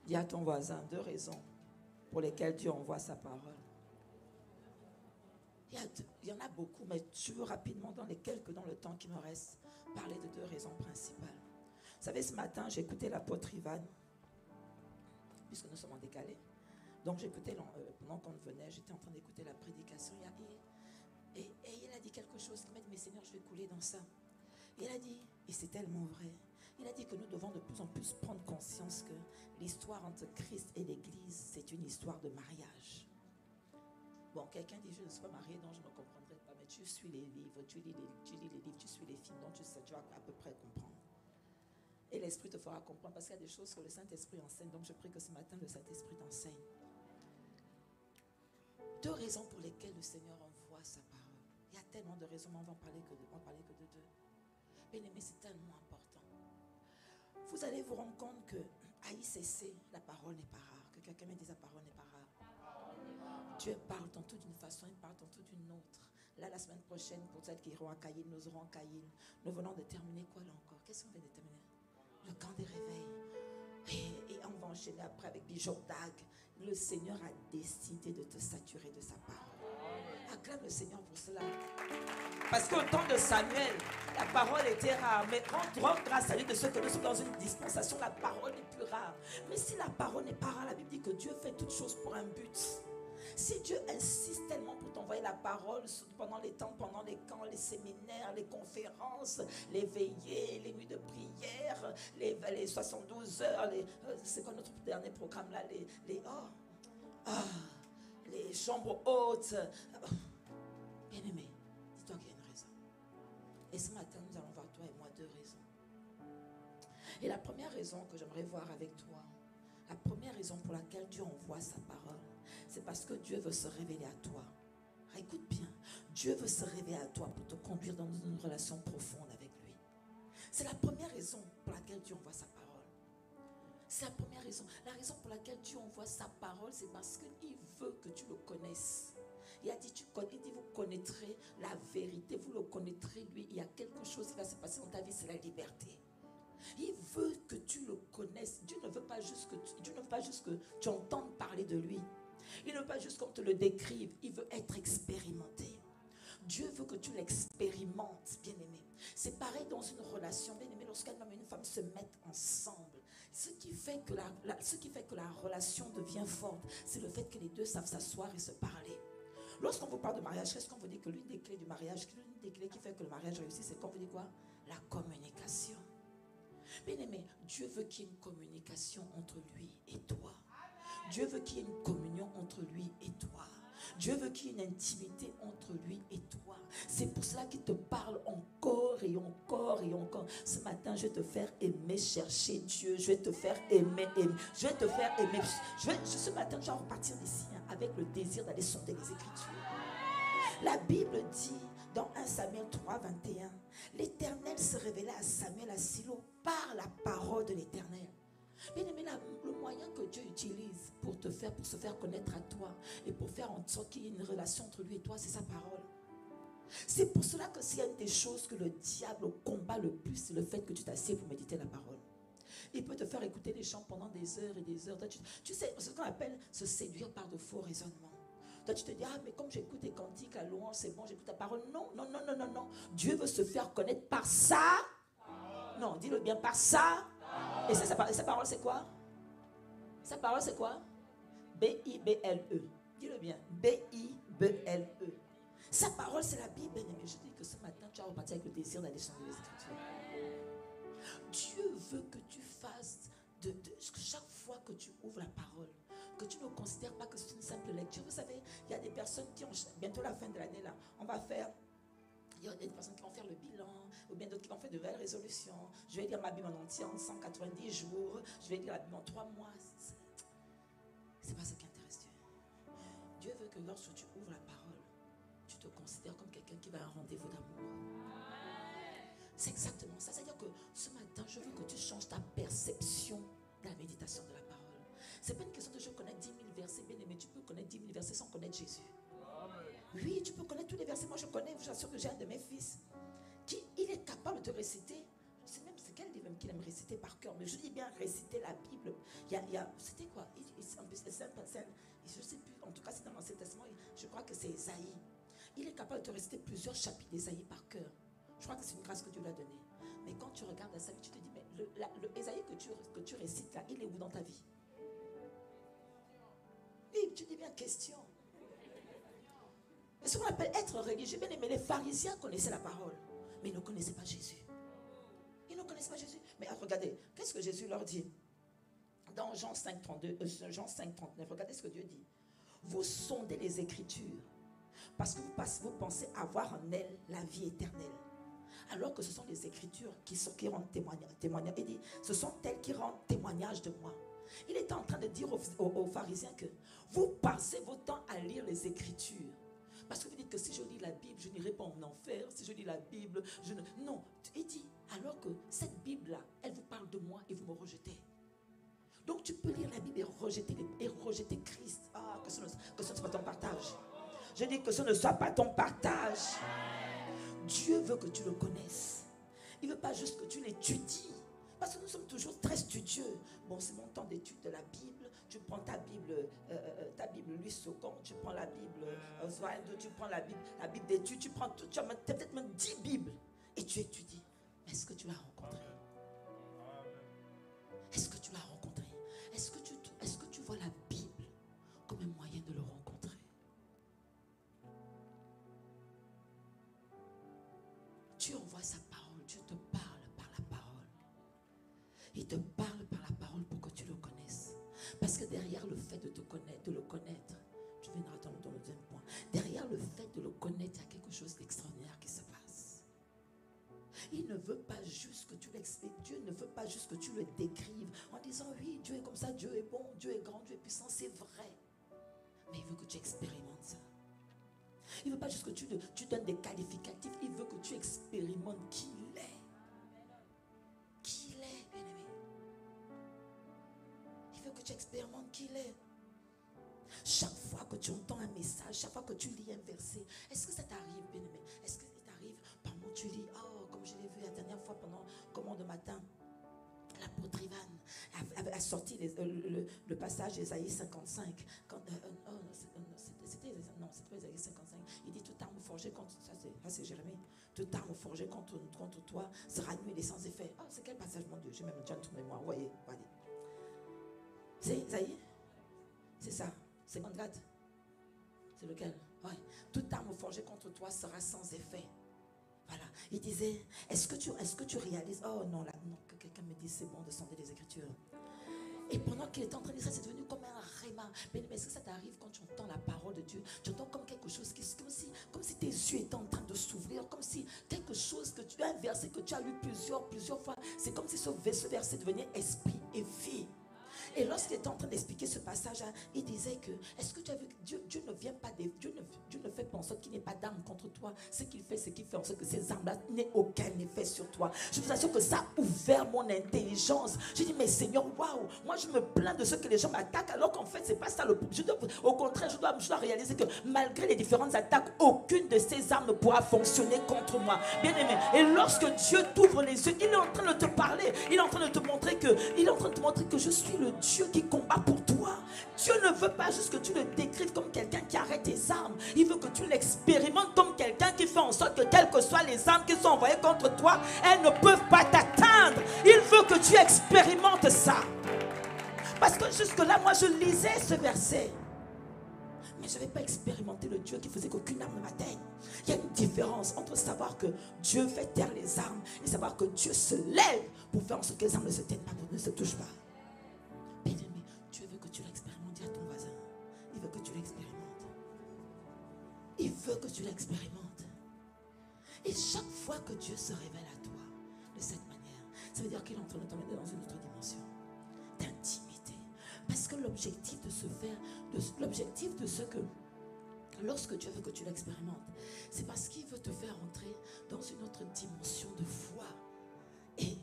Dis à ton voisin 2 raisons pour lesquelles Dieu envoie sa parole. Il y en a beaucoup, mais je veux rapidement, dans le temps qui me reste, parler de 2 raisons principales. Vous savez, ce matin, j'ai écouté l'apôtre Ivan, puisque nous sommes en décalé. Donc j'écoutais, pendant qu'on venait, j'étais en train d'écouter la prédication. Et il a dit quelque chose qui m'a dit, mais Seigneur, je vais couler dans ça. Il a dit, et c'est tellement vrai, il a dit que nous devons de plus en plus prendre conscience que l'histoire entre Christ et l'Église, c'est une histoire de mariage. Bon, quelqu'un dit, je ne suis pas marié, donc je ne comprendrai pas, mais tu suis les livres, tu lis les livres, tu suis les films, donc tu vas à peu près comprendre. Et l'Esprit te fera comprendre, parce qu'il y a des choses que le Saint-Esprit enseigne, donc je prie que ce matin, le Saint-Esprit t'enseigne. 2 raisons pour lesquelles le Seigneur envoie sa parole. Il y a tellement de raisons, mais on va en parler que de 2. Bien-aimé, c'est tellement important. Vous allez vous rendre compte que à ICC, la parole n'est pas rare. Que quelqu'un me dise la parole n'est pas rare. Dieu parle tantôt d'une façon, il parle tantôt d'une autre. Là, la semaine prochaine, pour celles qui iront à Caïn, nous aurons à Caïn. Nous venons de terminer quoi là encore? Qu'est-ce qu'on vient de terminer? Le camp des réveils. Et on va enchaîner après avec Bishop Dag. Le Seigneur a décidé de te saturer de sa parole. Acclame le Seigneur pour cela. Parce qu'au temps de Samuel, la parole était rare. Mais rends grâce à Dieu de ce que nous sommes dans une dispensation, la parole est plus rare. Mais si la parole n'est pas rare, la Bible dit que Dieu fait toutes choses pour un but. Si Dieu insiste tellement pour t'envoyer la parole pendant les temps, pendant les camps, les séminaires, les conférences, les veillées, les nuits de prière, les 72 heures, c'est quoi notre dernier programme là, les chambres hautes. Bien aimé, dis-toi qu'il y a une raison. Et ce matin, nous allons voir toi et moi 2 raisons. Et la première raison que j'aimerais voir avec toi, la première raison pour laquelle Dieu envoie sa parole, c'est parce que Dieu veut se révéler à toi. Écoute bien, Dieu veut se révéler à toi pour te conduire dans une relation profonde avec lui. C'est la première raison pour laquelle Dieu envoie sa parole. C'est la première raison. La raison pour laquelle Dieu envoie sa parole, c'est parce qu'il veut que tu le connaisses. Il a dit, il dit, vous connaîtrez la vérité, vous le connaîtrez lui. Il y a quelque chose qui va se passer dans ta vie, c'est la liberté. Il veut que tu le connaisses. Dieu ne veut pas juste que tu entendes parler de lui. Il ne veut pas juste qu'on te le décrive. Il veut être expérimenté. Dieu veut que tu l'expérimentes, bien-aimé. C'est pareil dans une relation, bien-aimé, lorsqu'un homme et une femme se mettent ensemble. Ce qui fait que la relation devient forte, c'est le fait que les deux savent s'asseoir et se parler. Lorsqu'on vous parle de mariage, qu'est-ce qu'on vous dit? Que l'une des clés du mariage, l'une des clés qui fait que le mariage réussit, c'est qu'on vous dit quoi? La communication. Bien-aimé, Dieu veut qu'il y ait une communication entre lui et toi. Dieu veut qu'il y ait une communion entre lui et toi. Dieu veut qu'il y ait une intimité entre lui et toi. C'est pour cela qu'il te parle encore et encore et encore. Ce matin, je vais te faire aimer chercher Dieu. Je vais te faire aimer. Je vais te faire aimer. Ce matin, je vais repartir d'ici avec le désir d'aller sonder les Écritures. La Bible dit dans 1 Samuel 3, 21, l'Éternel se révélait à Samuel à Silo par la parole de l'Éternel. Bien aimé, le moyen que Dieu utilise pour se faire connaître à toi et pour faire en sorte qu'il y ait une relation entre lui et toi, c'est sa parole. C'est pour cela que s'il y a une des choses que le diable combat le plus, c'est le fait que tu t'assieds pour méditer la parole. Il peut te faire écouter des chants pendant des heures et des heures. Tu sais, ce qu'on appelle se séduire par de faux raisonnements. Toi, tu te dis, mais comme j'écoute les cantiques, la louange, c'est bon, j'écoute la parole. Non. Dieu veut se faire connaître par ça. Non, dis-le bien, par ça. Et sa parole, c'est quoi? Sa parole, c'est quoi? B-I-B-L-E. Dis-le bien. B-I-B-L-E. Sa parole, c'est la Bible. Mais je dis que ce matin, tu as reparti avec le désir d'aller changer les Écritures. Dieu veut que tu fasses que chaque fois que tu ouvres la parole, que tu ne considères pas que c'est une simple lecture. Vous savez, il y a des personnes qui ont, bientôt la fin de l'année, là, il y a des personnes qui vont faire le bilan, ou bien d'autres qui vont faire de nouvelles résolutions. Je vais lire ma Bible en entier en 190 jours. Je vais lire la Bible en 3 mois. C'est pas ce qui intéresse Dieu. Dieu veut que lorsque tu ouvres la parole, tu te considères comme quelqu'un qui va à un rendez-vous d'amour. C'est exactement ça. C'est-à-dire que ce matin, je veux que tu changes ta perception de la méditation de la parole. C'est pas une question de je connais 10 000 versets, bien aimé. Tu peux connaître 10 000 versets sans connaître Jésus. Oui, tu peux connaître tous les versets. Moi, je connais, je t'assure que j'ai un de mes fils il est capable de réciter. Je sais même c'est quel livre qu'il aime réciter par cœur, mais je dis bien réciter la Bible. Il c'était quoi? Je ne sais plus, en tout cas c'est dans l'Ancien Testament, je crois que c'est Ésaïe. Il est capable de te réciter plusieurs chapitres d'Ésaïe par cœur. Je crois que c'est une grâce que Dieu lui a donnée. Mais quand tu regardes ça, tu te dis, mais le Ésaïe que tu récites là, il est où dans ta vie? Oui, tu dis bien question. C'est ce qu'on appelle être religieux. Bien aimé, les pharisiens connaissaient la parole, mais ils ne connaissaient pas Jésus. Ils ne connaissaient pas Jésus. Mais regardez, qu'est-ce que Jésus leur dit? Dans Jean 5,32, Jean 5,39, regardez ce que Dieu dit. Vous sondez les Écritures, parce que vous pensez avoir en elles la vie éternelle. Alors que ce sont les Écritures qui rendent témoignage. Il dit, ce sont elles qui rendent témoignage de moi. Il était en train de dire aux pharisiens que vous passez votre temps à lire les Écritures. Parce que vous dites que si je lis la Bible, je n'irai pas en enfer. Si je lis la Bible, je ne... Non, il dit, alors que cette Bible-là, elle vous parle de moi et vous me rejetez. Donc tu peux lire la Bible et rejeter Christ. Ah, que ce ne soit pas ton partage. Je dis que ce ne soit pas ton partage. Dieu veut que tu le connaisses. Il ne veut pas juste que tu l'étudies. Parce que nous sommes toujours très studieux. Bon, c'est mon temps d'étude de la Bible. Tu prends ta Bible Louis Saucon, tu prends la Bible Oswald, tu prends la Bible d'étude, tu prends tout, tu as peut-être même 10 Bibles et tu étudies. Mais est-ce que tu l'as rencontré? Est-ce que tu l'as rencontré? Est-ce que tu vois la Bible comme un moyen de le rencontrer? Dieu envoie sa parole, Dieu te parle par la parole. Il te parle par la parole pour que tu le connaisses. Parce que derrière le fait de le connaître, tu viendras dans le deuxième point. Derrière le fait de le connaître, il y a quelque chose d'extraordinaire qui se passe. Il ne veut pas juste que tu l'expliques. Dieu ne veut pas juste que tu le décrives en disant oui, Dieu est comme ça, Dieu est bon, Dieu est grand, Dieu est puissant, c'est vrai. Mais il veut que tu expérimentes ça. Il ne veut pas juste que tu donnes des qualificatifs, il veut que tu expérimentes qui il est. Qui il est, bien-aimé. Il veut que tu expérimentes qui il est. Chaque fois que tu entends un message, chaque fois que tu lis un verset, est-ce que ça t'arrive, bien-aimé? Est-ce que ça t'arrive, par moment tu lis, oh, comme je l'ai vu la dernière fois pendant commande de matin, l'apôtre Ivan a sorti le passage d'Ésaïe 55. C'était Ésaïe 55. Il dit, toute arme forgée contre, ça c'est Jérémie, toute arme forgée contre toi sera nulle et sans effet. Oh, c'est quel passage, mon Dieu? J'ai même déjà une mémoire. Vous voyez, allez. C'est Ésaïe? C'est ça. 54. C'est lequel? Ouais. Toute arme forgée contre toi sera sans effet. Voilà. Il disait, est-ce que tu réalises? Oh non, là, non, que quelqu'un me dise c'est bon de sonder les Écritures. Et pendant qu'il était en train de dire ça, c'est devenu comme un réma. Mais est-ce que ça t'arrive quand tu entends la parole de Dieu? Tu entends comme quelque chose comme si tes yeux étaient en train de s'ouvrir, comme si quelque chose que tu as, un verset que tu as lu plusieurs fois. C'est comme si ce verset devenait esprit et vie. Et lorsqu'il était en train d'expliquer ce passage, il disait que, est-ce que tu as vu que Dieu ne vient pas, Dieu ne fait pas en sorte qu'il n'y ait pas d'armes contre toi. Ce qu'il fait, c'est qu'il fait en sorte que ces armes-là n'aient aucun effet sur toi. Je vous assure que ça a ouvert mon intelligence. Je dis, mais Seigneur, waouh, moi je me plains de ce que les gens m'attaquent, alors qu'en fait, c'est pas ça le problème. Au contraire, je dois réaliser que malgré les différentes attaques, aucune de ces armes ne pourra fonctionner contre moi. Bien aimé. Et lorsque Dieu t'ouvre les yeux, il est en train de te parler, il est en train de te montrer que je suis le Dieu qui combat pour toi. Dieu ne veut pas juste que tu le décrives comme quelqu'un qui arrête tes armes. Il veut que tu l'expérimentes comme quelqu'un qui fait en sorte que quelles que soient les armes qui sont envoyées contre toi, elles ne peuvent pas t'atteindre. Il veut que tu expérimentes ça. Parce que jusque-là, moi je lisais ce verset, mais je n'avais pas expérimenté le Dieu qui faisait qu'aucune arme ne m'atteigne. Il y a une différence entre savoir que Dieu fait taire les armes et savoir que Dieu se lève pour faire en sorte que les armes ne se tiennent pas, ne se touchent pas. Bien-aimé, Dieu veut que tu l'expérimentes. Dis à ton voisin, il veut que tu l'expérimentes. Il veut que tu l'expérimentes. Et chaque fois que Dieu se révèle à toi de cette manière, ça veut dire qu'il est en train de t'emmener dans une autre dimension d'intimité. Parce que l'objectif de ce que lorsque Dieu veut que tu l'expérimentes, c'est parce qu'il veut te faire entrer dans une autre dimension de foi. Et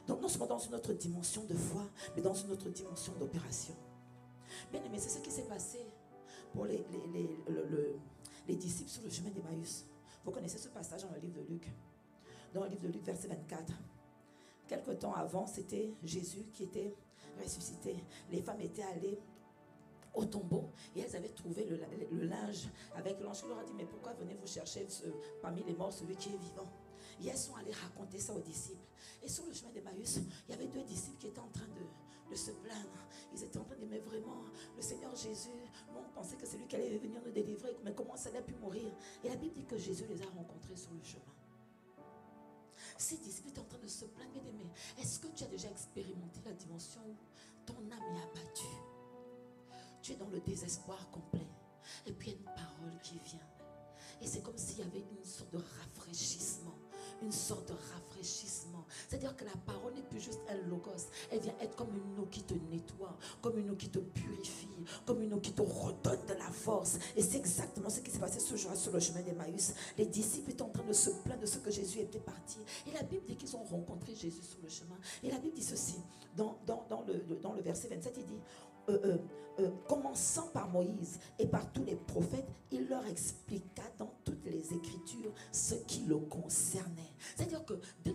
donc non seulement dans une autre dimension de foi, mais dans une autre dimension d'opération. Bien aimé, c'est ce qui s'est passé pour les disciples sur le chemin d'Emmaüs. Vous connaissez ce passage dans le livre de Luc. Dans le livre de Luc, verset 24. Quelque temps avant, c'était Jésus qui était ressuscité. les femmes étaient allées au tombeau et elles avaient trouvé le linge avec l'ange qui leur a dit, mais pourquoi venez-vous chercher parmi les morts celui qui est vivant? Et elles sont allées raconter ça aux disciples. Et sur le chemin d'Emmaüs, il y avait 2 disciples qui étaient en train de se plaindre. Ils étaient en train de dire, mais vraiment, le Seigneur Jésus, nous on pensait que c'est lui qui allait venir nous délivrer, mais comment ça allait pu mourir? Et la Bible dit que Jésus les a rencontrés sur le chemin. Ces disciples étaient en train de se plaindre, mais est-ce que tu as déjà expérimenté la dimension où ton âme est abattue? Tu es dans le désespoir complet. Et puis il y a une parole qui vient. Et c'est comme s'il y avait une sorte de rafraîchissement. Une sorte de rafraîchissement. C'est-à-dire que la parole n'est plus juste un logos. Elle vient être comme une eau qui te nettoie, comme une eau qui te purifie, comme une eau qui te redonne de la force. Et c'est exactement ce qui s'est passé ce jour sur le chemin d'Emmaüs. Les disciples étaient en train de se plaindre de ce que Jésus était parti. Et la Bible dit qu'ils ont rencontré Jésus sur le chemin. Et la Bible dit ceci, dans le verset 27, il dit, commençant par Moïse et par tous les prophètes, il leur expliqua dans toutes les Écritures ce qui le concernait. C'est-à-dire que dès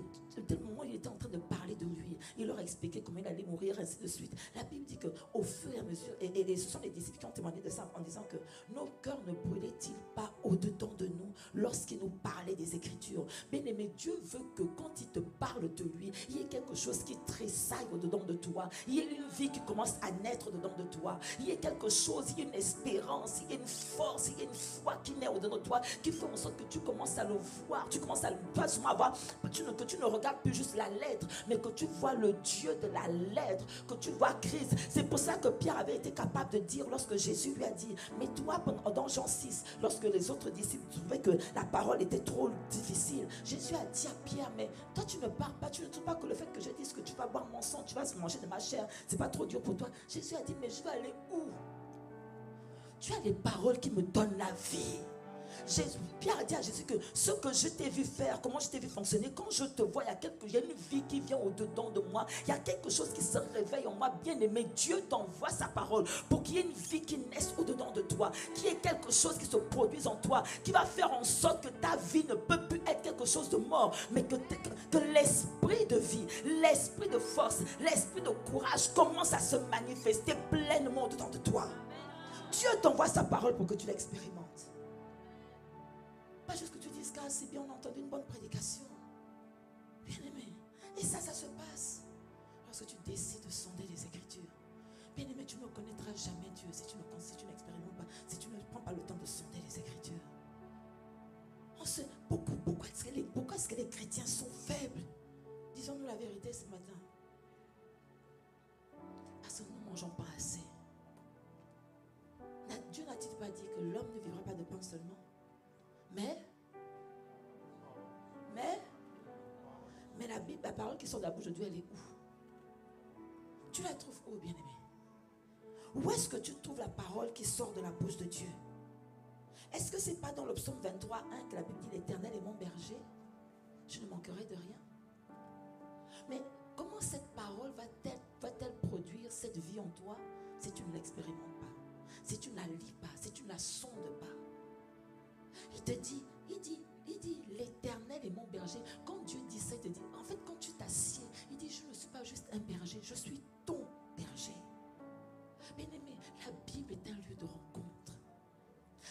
le moment où il était en train de parler de lui, il leur expliquait comment il allait mourir, ainsi de suite. La Bible dit qu'au fur et à mesure, et ce sont les disciples qui ont témoigné de ça en disant que nos cœurs ne brûlaient-ils pas au-dedans de nous lorsqu'il nous parlait des Écritures. Bien-aimé, Dieu veut que quand il te parle de lui, il y ait quelque chose qui tressaille au-dedans de toi. Il y ait une vie qui commence à naître au-dedans de toi. Il y a quelque chose, il y a une espérance, il y a une force, il y a une foi qui naît au-dedans de toi, qui fait en sorte que tu commences à le voir, tu commences à le voir, que tu ne regardes plus juste la lettre, mais que tu vois le Dieu de la lettre, que tu vois Christ. C'est pour ça que Pierre avait été capable de dire, lorsque Jésus lui a dit, mais toi, dans Jean 6, lorsque les autres disciples trouvaient que la parole était trop difficile, Jésus a dit à Pierre, mais toi tu ne parles pas, tu ne trouves pas que le fait que je dise que tu vas boire mon sang, tu vas manger de ma chair, c'est pas trop dur pour toi? Jésus a dit, mais je vais aller où? Tu as les paroles qui me donnent la vie. Pierre a dit à Jésus que ce que je t'ai vu faire, comment je t'ai vu fonctionner, quand je te vois, il y a une vie qui vient au-dedans de moi. Il y a quelque chose qui se réveille en moi. Bien aimé, Dieu t'envoie sa parole pour qu'il y ait une vie qui naisse au-dedans de toi, qu'il y ait quelque chose qui se produise en toi, qui va faire en sorte que ta vie ne peut plus être quelque chose de mort, mais que l'esprit de vie, l'esprit de force, l'esprit de courage commence à se manifester pleinement au-dedans de toi. Dieu t'envoie sa parole pour que tu l'expérimentes. Pas juste que tu dises, car c'est bien, on a entendu une bonne prédication. Bien aimé. Et ça se passe lorsque tu décides de sonder les Écritures. Bien aimé, tu ne connaîtras jamais Dieu si tu n'expérimentes pas, si tu ne prends pas le temps de sonder les Écritures. Pourquoi est-ce que les chrétiens sont faibles? Disons-nous la vérité ce matin. Parce que nous ne mangeons pas assez. Dieu n'a-t-il pas dit que l'homme ne vivra pas de pain seulement? Mais la parole qui sort de la bouche de Dieu, elle est où? Tu la trouves où, bien-aimé? Où est-ce que tu trouves la parole qui sort de la bouche de Dieu? Est-ce que ce n'est pas dans le psaume 23, 1 que la Bible dit, l'Éternel est mon berger, je ne manquerai de rien? Mais comment cette parole va-t-elle produire cette vie en toi si tu ne l'expérimentes pas, si tu ne la lis pas, si tu ne la sondes pas? Il te dit, l'Éternel est mon berger. Quand Dieu dit ça, il te dit, en fait, quand tu t'assieds, il dit, je ne suis pas juste un berger, je suis ton berger. Bien-aimé, la Bible est un lieu de rencontre.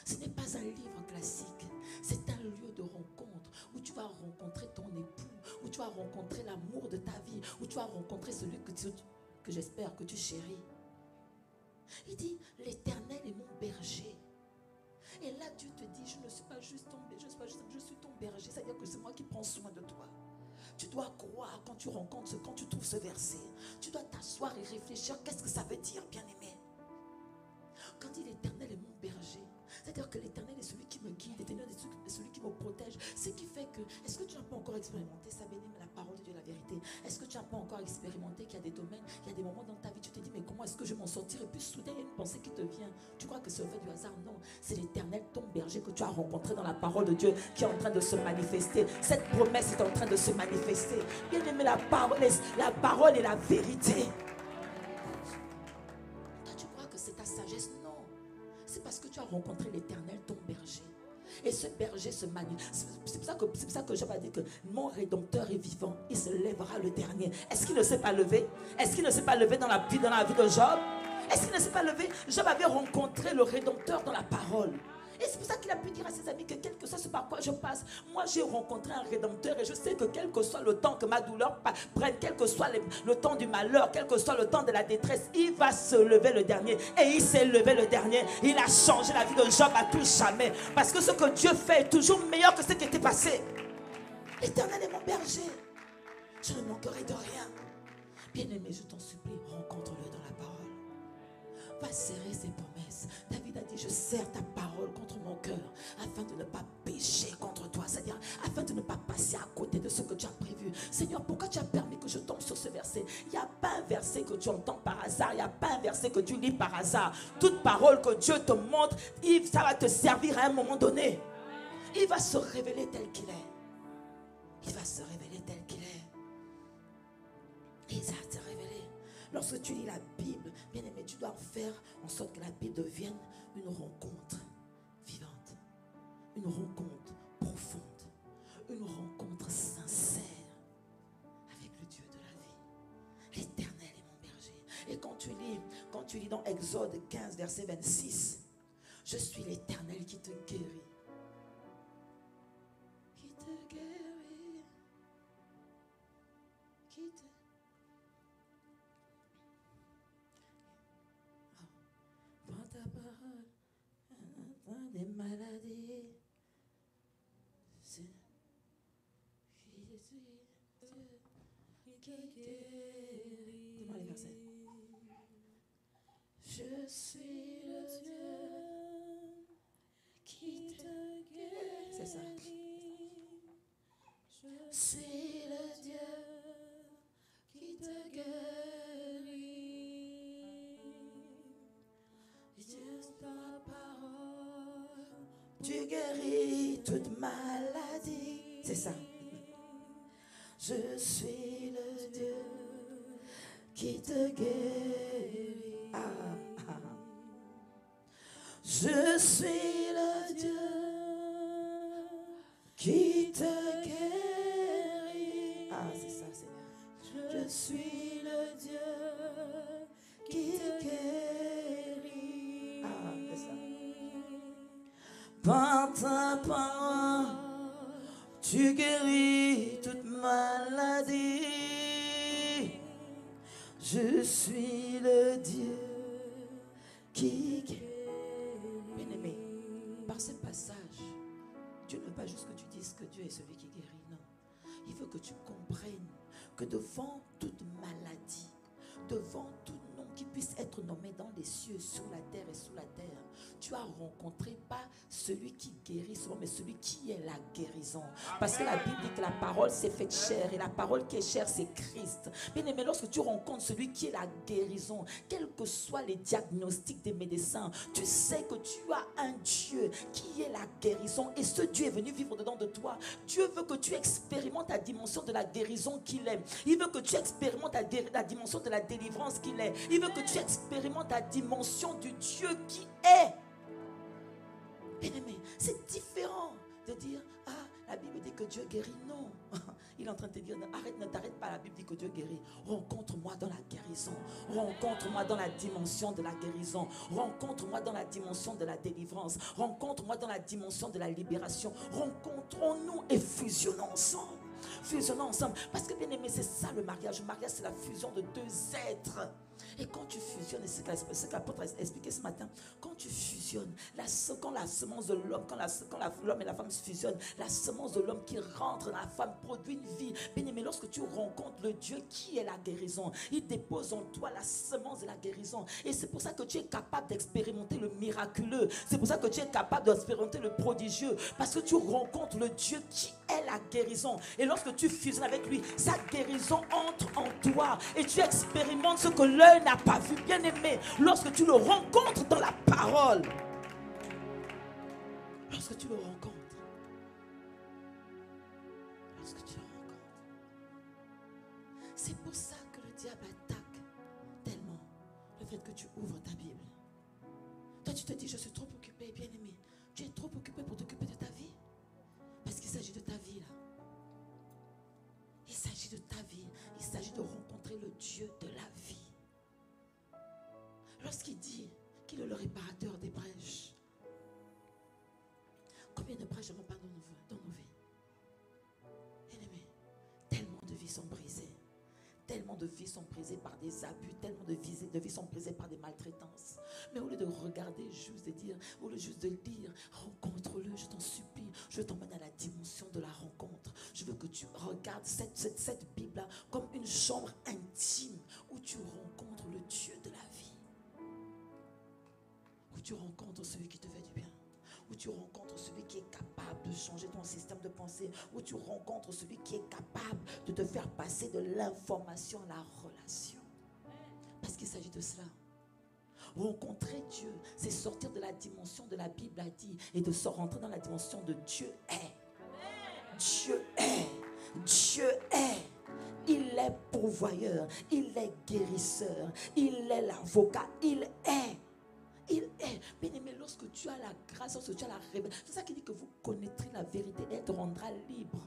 Ce n'est pas un livre classique, c'est un lieu de rencontre où tu vas rencontrer ton époux, où tu vas rencontrer l'amour de ta vie, où tu vas rencontrer celui que j'espère que tu chéris. Il dit, l'Éternel est mon berger. Et là, Dieu te dit, je ne suis pas juste ton berger, je suis ton berger. C'est-à-dire que c'est moi qui prends soin de toi. Tu dois croire quand tu trouves ce verset. Tu dois t'asseoir et réfléchir. Qu'est-ce que ça veut dire, bien-aimé? Quand il dit l'Éternel est mon berger, c'est-à-dire que l'Éternel est celui qui me guide, l'Éternel est celui qui me protège. Ce qui fait que, est-ce que tu n'as pas encore expérimenté ça, bien-aimé, la parole de Dieu, la vérité? Est-ce que tu n'as pas encore expérimenté qu'il y a des domaines, il y a des moments dans ta vie, tu te dis, mais comment est-ce que je vais m'en sortir? Et puis soudain, il y a une pensée qui te vient. Tu crois que c'est le fait du hasard? Non, c'est l'Éternel, ton berger, que tu as rencontré dans la parole de Dieu, qui est en train de se manifester. Cette promesse est en train de se manifester. Bien-aimé, la parole est la vérité. Toi, tu crois que c'est ta sagesse? Non. C'est parce que tu as rencontré l'Éternel, ton berger. Et ce berger se manie. C'est pour ça que Job a dit que mon Rédempteur est vivant. Il se lèvera le dernier. Est-ce qu'il ne s'est pas levé? Est-ce qu'il ne s'est pas levé dans la vie de Job? Est-ce qu'il ne s'est pas levé? Job avait rencontré le Rédempteur dans la parole. Et c'est pour ça qu'il a pu dire à ses amis que quel que soit ce par quoi je passe, moi j'ai rencontré un Rédempteur et je sais que quel que soit le temps que ma douleur prenne, quel que soit le temps du malheur, quel que soit le temps de la détresse, il va se lever le dernier. Et il s'est levé le dernier. Il a changé la vie de Job à tout jamais. Parce que ce que Dieu fait est toujours meilleur que ce qui était passé. L'Éternel est mon berger. Je ne manquerai de rien. Bien-aimé, je t'en supplie, rencontre-le dans la parole. Va serrer ses promesses. David a dit, je serre ta parole contre mon cœur afin de ne pas pécher contre toi, c'est-à-dire afin de ne pas passer à côté de ce que tu as prévu. Seigneur, pourquoi tu as permis que je tombe sur ce verset? Il n'y a pas un verset que tu entends par hasard, il n'y a pas un verset que tu lis par hasard. Toute parole que Dieu te montre, ça va te servir à un moment donné. Il va se révéler tel qu'il est. Il va se révéler tel qu'il est. Et il va se révéler. Lorsque tu lis la Bible, bien aimé, tu dois faire en sorte que la Bible devienne une rencontre vivante, une rencontre profonde, une rencontre sincère avec le Dieu de la vie. L'Éternel est mon berger. Et quand tu lis dans Exode 15, verset 26, je suis l'Éternel qui te guérit. Qui te guérit. Qui te... Prends ta parole, des maladies. C'est qui guérit. Dis-moi les versets. Je suis le Dieu qui te guérit. C'est ça. Je suis le Dieu qui te guérit. Juste ta parole, tu guéris toute maladie. C'est ça. Je suis le Dieu qui te guérit. Je suis le Dieu qui te guérit. C'est ça, Seigneur. Je suis le Dieu qui te guérit. C'est ça. Par ta parole, tu guéris toute maladie. Je suis le Dieu qui guérit. Bien-aimé, par ce passage, Dieu ne veut pas juste que tu dises que Dieu est celui qui guérit, non. Il veut que tu comprennes que devant toute maladie, devant tout nom qui puisse être nommé dans les cieux, sur la terre et sous la terre, tu as rencontré pas celui qui guérit seulement, mais celui qui est la guérison. Parce que la Bible dit que la parole s'est faite chair, et la parole qui est chair, c'est Christ. Bien aimé, lorsque tu rencontres celui qui est la guérison, quels que soient les diagnostics des médecins, tu sais que tu as un Dieu qui est la guérison, et ce Dieu est venu vivre dedans de toi. Dieu veut que tu expérimentes la dimension de la guérison qu'il est. Il veut que tu expérimentes la dimension de la délivrance qu'il est. Il veut que tu expérimentes la dimension du Dieu qui est. Bien-aimé, c'est différent de dire, la Bible dit que Dieu guérit. Non. Il est en train de te dire, arrête, ne t'arrête pas, la Bible dit que Dieu guérit. Rencontre-moi dans la guérison. Rencontre-moi dans la dimension de la guérison. Rencontre-moi dans la dimension de la délivrance. Rencontre-moi dans la dimension de la libération. Rencontrons-nous et fusionnons ensemble. Fusionnons ensemble. Parce que bien aimé, c'est ça le mariage. Le mariage, c'est la fusion de deux êtres. Et quand tu fusionnes, et c'est ce que l'apôtre a expliqué ce matin, quand tu fusionnes, quand la semence de l'homme, quand l'homme et la femme se fusionnent, la semence de l'homme qui rentre dans la femme produit une vie. Bien aimé, lorsque tu rencontres le Dieu qui est la guérison, il dépose en toi la semence de la guérison. Et c'est pour ça que tu es capable d'expérimenter le miraculeux. C'est pour ça que tu es capable d'expérimenter le prodigieux. Parce que tu rencontres le Dieu qui est la guérison. Et lorsque tu fusionnes avec lui, sa guérison entre en toi. Et tu expérimentes ce que l'œil n'a pas vu. Bien aimé, lorsque tu le rencontres dans la parole, lorsque tu le rencontres, c'est pour ça que le diable attaque tellement le fait que tu ouvres ta Bible. Toi tu te dis, je suis trop occupé. Bien aimé, Tu es trop occupé pour t'occuper de ta vie. Parce qu'il s'agit de ta vie là. Il s'agit de ta vie. Il s'agit de rencontrer le Dieu de la vie. Lorsqu'il dit qu'il est le réparateur des brèches, combien de brèches n'avons pas dans nos vies? Bien-aimés, tellement de vies sont brisées. Tellement de vies sont brisées par des abus, tellement de vies sont brisées par des maltraitances. Mais au lieu de regarder, juste de dire, au lieu juste de dire, rencontre-le, je t'en supplie, je t'emmène à la dimension de la rencontre. Je veux que tu regardes cette Bible-là comme une chambre intime où tu rencontres le Dieu de la vie. Où tu rencontres celui qui te fait du bien. Où tu rencontres celui qui est capable de changer ton système de pensée, où tu rencontres celui qui est capable de te faire passer de l'information à la relation. Parce qu'il s'agit de cela. Rencontrer Dieu, c'est sortir de la dimension de la Bible a dit et de se rentrer dans la dimension de Dieu est. Dieu est. Dieu est. Il est pourvoyeur, il est guérisseur, il est l'avocat, il est. Il est. Bien-aimé, lorsque tu as la grâce, lorsque tu as la révélation, c'est ça qui dit que vous connaîtrez la vérité et elle te rendra libre.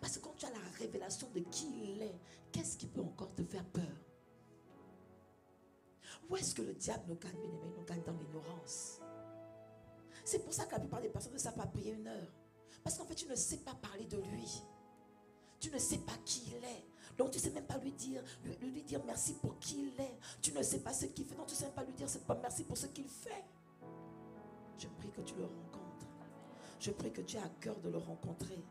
Parce que quand tu as la révélation de qui il est, qu'est-ce qui peut encore te faire peur? Où est-ce que le diable nous gagne, bien-aimé? Il nous gagne dans l'ignorance. C'est pour ça que la plupart des personnes ne savent pas prier une heure. Parce qu'en fait, tu ne sais pas parler de lui. Tu ne sais pas qui il est. Donc tu ne sais même pas lui dire merci pour qui il est. Tu ne sais pas ce qu'il fait. Donc tu ne sais même pas lui dire merci pour ce qu'il fait. Je prie que tu le rencontres. Je prie que tu aies à cœur de le rencontrer.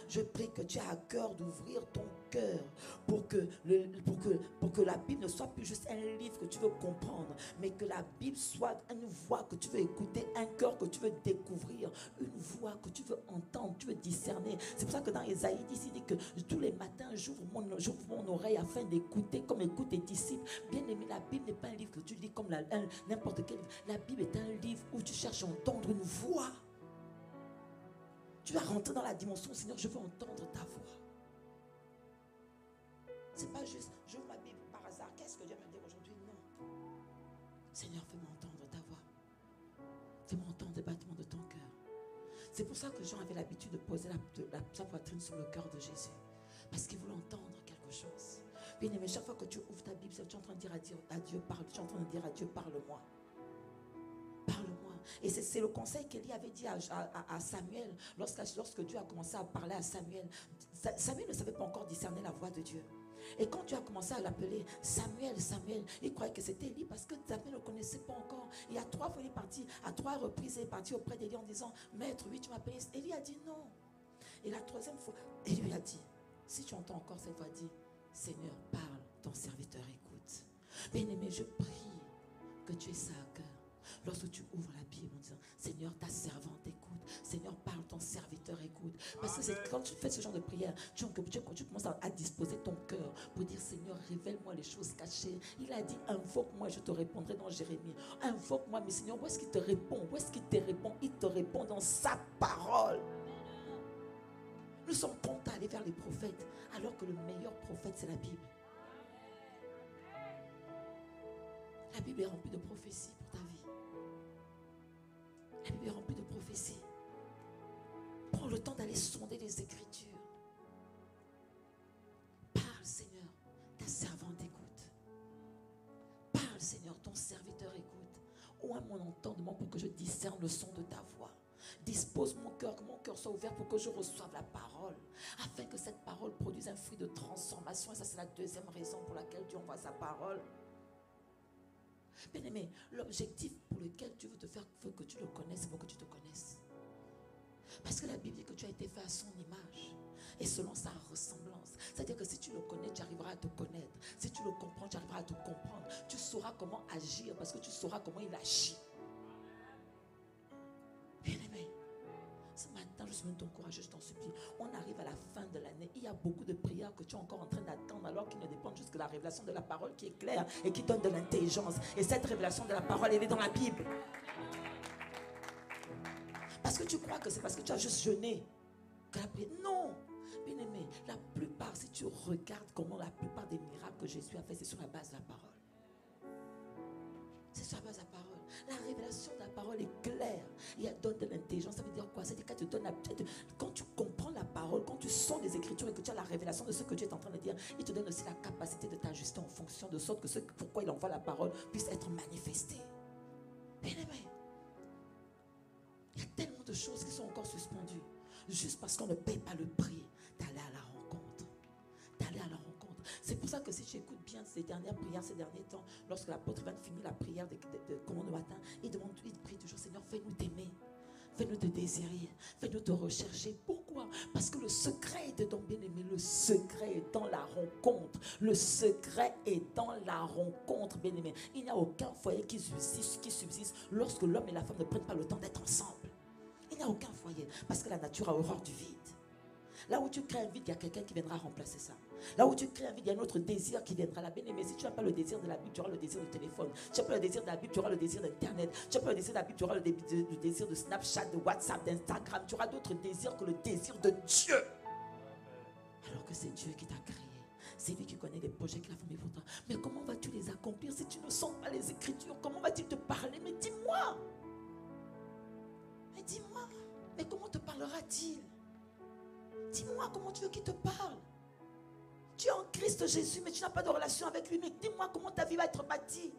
Je prie que tu aies à cœur d'ouvrir ton cœur pour que la Bible ne soit plus juste un livre que tu veux comprendre, mais que la Bible soit une voix que tu veux écouter, un cœur que tu veux découvrir, une voix que tu veux entendre, tu veux discerner. C'est pour ça que dans Ésaïe, il dit que tous les matins, j'ouvre mon oreille afin d'écouter comme écoutent tes disciples. Bien aimé, la Bible n'est pas un livre que tu lis comme n'importe quel livre. La Bible est un livre où tu cherches à entendre une voix. Tu vas rentrer dans la dimension, Seigneur, je veux entendre ta voix. C'est pas juste, j'ouvre ma Bible par hasard. Qu'est-ce que Dieu va me dire aujourd'hui? Non. Seigneur, fais-moi entendre ta voix. Fais-moi entendre les battements de ton cœur. C'est pour ça que Jean avait l'habitude de poser sa poitrine sur le cœur de Jésus. Parce qu'il voulait entendre quelque chose. Bien aimé, chaque fois que tu ouvres ta Bible, tu es en train de dire à Dieu, parle. Tu es en train de dire à Dieu, parle-moi. Parle-moi. Et c'est le conseil qu'Élie avait dit à Samuel lorsque Dieu a commencé à parler à Samuel. Samuel ne savait pas encore discerner la voix de Dieu. Et quand Dieu a commencé à l'appeler Samuel, Samuel, il croyait que c'était Élie parce que Samuel ne le connaissait pas encore. Et à 3 fois, il est parti, à 3 reprises, il est parti auprès d'Élie en disant, Maître, oui, tu m'appelles. Élie a dit non. Et la 3e fois, Élie lui a dit, si tu entends encore cette voix, dis, Seigneur, parle, ton serviteur écoute. Bien-aimé, je prie que tu aies ça à cœur. Lorsque tu ouvres la Bible en disant, Seigneur, ta servante écoute. Seigneur, parle, ton serviteur écoute. Parce que c'est quand tu fais ce genre de prière, tu commences à disposer ton cœur pour dire, Seigneur, révèle-moi les choses cachées. Il a dit, invoque-moi, je te répondrai dans Jérémie. Invoque-moi, mais Seigneur, où est-ce qu'il te répond? Où est-ce qu'il te répond? Il te répond dans sa parole. Nous sommes prompts à aller vers les prophètes, alors que le meilleur prophète, c'est la Bible. La Bible est remplie de prophéties pour ta vie. La Bible est remplie de prophéties. Prends le temps d'aller sonder les Écritures. Parle, Seigneur, ta servante écoute. Parle, Seigneur, ton serviteur écoute. Ouvre mon entendement pour que je discerne le son de ta voix. Dispose mon cœur, que mon cœur soit ouvert pour que je reçoive la parole, afin que cette parole produise un fruit de transformation. Et ça, c'est la 2e raison pour laquelle Dieu envoie sa parole. Bien-aimé, l'objectif pour lequel Dieu veut que tu le connaisses, c'est pour que tu te connaisses. Parce que la Bible dit que tu as été fait à son image et selon sa ressemblance. C'est-à-dire que si tu le connais, tu arriveras à te connaître. Si tu le comprends, tu arriveras à te comprendre. Tu sauras comment agir parce que tu sauras comment il agit. Bien-aimé, ce matin, je suis même t'encourager, je t'en supplie. On arrive à la fin de l'année. Il y a beaucoup de prières que tu es encore en train d'attendre alors qu'ils ne dépendent juste de la révélation de la parole qui est claire et qui donne de l'intelligence. Et cette révélation de la parole, elle est dans la Bible. Parce que tu crois que c'est parce que tu as juste jeûné que la prière. Non, bien-aimé, la plupart, si tu regardes comment la plupart des miracles que Jésus a fait, c'est sur la base de la parole. C'est C'est sur la base de la parole. La révélation de la parole est claire. Et elle donne de l'intelligence. Ça veut dire quoi? C'est-à-dire qu'elle te donne quand tu comprends la parole, quand tu sens les Écritures et que tu as la révélation de ce que Dieu est en train de dire, il te donne aussi la capacité de t'ajuster en fonction de sorte que ce pourquoi il envoie la parole puisse être manifesté. Bien aimé, il y a tellement de choses qui sont encore suspendues juste parce qu'on ne paye pas le prix d'aller à la rencontre. D'aller à la rencontre. C'est pour ça que si tu écoutes bien ces dernières prières, ces derniers temps, lorsque l'apôtre va finir la prière de commande le matin, il prie toujours, Seigneur, fais-nous t'aimer, fais-nous te désirer, fais-nous te rechercher. Pourquoi? Parce que le secret est dedans, bien-aimé, le secret est dans la rencontre. Le secret est dans la rencontre, bien-aimé. Il n'y a aucun foyer qui subsiste lorsque l'homme et la femme ne prennent pas le temps d'être ensemble. Il n'y a aucun foyer, parce que la nature a horreur du vide. Là où tu crées un vide, il y a quelqu'un qui viendra remplacer ça. Là où tu crées un vide, il y a un autre désir qui viendra. La bien-aimée, si tu n'as pas le désir de la Bible, tu auras le désir du téléphone. Tu n'as pas le désir de la Bible, tu auras le désir d'Internet. Tu n'as pas le désir de la Bible, tu auras le désir de Snapchat, de WhatsApp, d'Instagram. Tu auras d'autres désirs que le désir de Dieu. Alors que c'est Dieu qui t'a créé. C'est lui qui connaît les projets qu'il a formés pour toi. Mais comment vas-tu les accomplir si tu ne sens pas les Écritures? Comment va-t-il te parler? Mais dis-moi. Mais dis-moi. Mais comment te parlera-t-il? Dis-moi comment tu veux qu'il te parle. Tu es en Christ Jésus, mais tu n'as pas de relation avec lui. Mais dis-moi comment ta vie va être bâtie.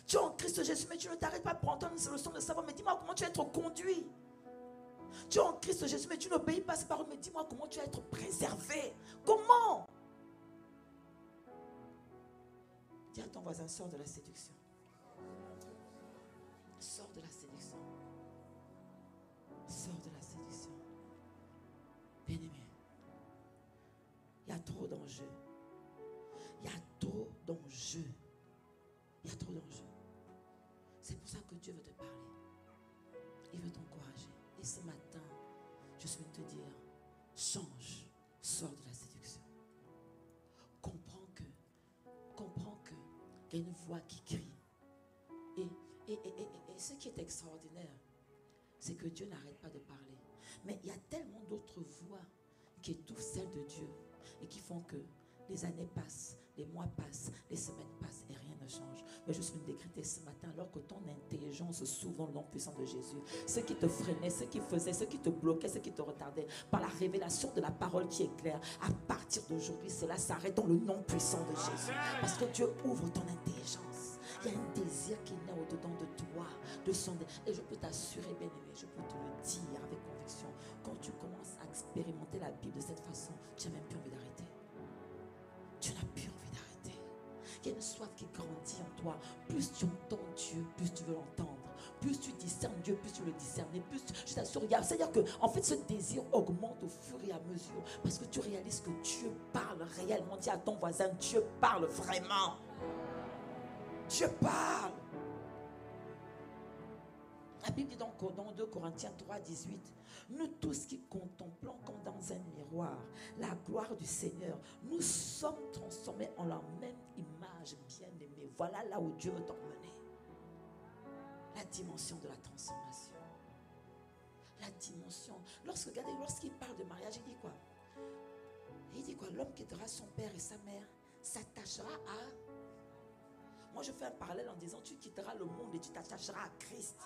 Tu es en Christ Jésus, mais tu ne t'arrêtes pas pour entendre une leçon de savoir. Mais dis-moi comment tu vas être conduit. Tu es en Christ Jésus, mais tu n'obéis pas à ses paroles. Mais dis-moi comment tu vas être préservé. Comment? Dis à ton voisin, sors de la séduction. Sors de la séduction. Sors de la séduction. Bien-aimé, il y a trop d'enjeux. Il y a trop d'enjeux. Il y a trop d'enjeux. C'est pour ça que Dieu veut te parler. Il veut t'encourager. Et ce matin, je suis venu te dire, change, sors de la séduction. Comprends qu'il y a une voix qui crie. Et ce qui est extraordinaire, c'est que Dieu n'arrête pas de parler. Mais il y a tellement d'autres voix qui étouffent celle de Dieu et qui font que les années passent, les mois passent, les semaines passent et rien ne change. Mais je suis venu décréter ce matin, alors que ton intelligence s'ouvre dans le nom puissant de Jésus, ce qui te freinait, ce qui faisait, ce qui te bloquait, ce qui te retardait, par la révélation de la parole qui est claire, à partir d'aujourd'hui, cela s'arrête dans le nom puissant de Jésus. Parce que Dieu ouvre ton intelligence. Il y a un désir qui naît au-dedans de toi, de sonder. Et je peux t'assurer, bien-aimé, je peux te le dire avec conviction, quand tu commences à expérimenter la Bible de cette façon, tu n'as même plus envie d'arrêter. Tu n'as plus envie d'arrêter. Il y a une soif qui grandit en toi. Plus tu entends Dieu, plus tu veux l'entendre. Plus tu discernes Dieu, plus tu le discernes. Et plus, je t'assure, c'est-à-dire que, en fait, ce désir augmente au fur et à mesure. Parce que tu réalises que Dieu parle réellement. Dis à ton voisin, Dieu parle vraiment. Dieu parle. La Bible dit dans 2 Corinthiens 3, 18, nous tous qui contemplons comme dans un miroir la gloire du Seigneur, nous sommes transformés en la même image bien-aimée. Voilà là où Dieu veut t'emmener. La dimension de la transformation. La dimension. Lorsqu'il parle de mariage, il dit quoi? Il dit quoi? L'homme quittera son père et sa mère, s'attachera à... Moi je fais un parallèle en disant, tu quitteras le monde et tu t'attacheras à Christ.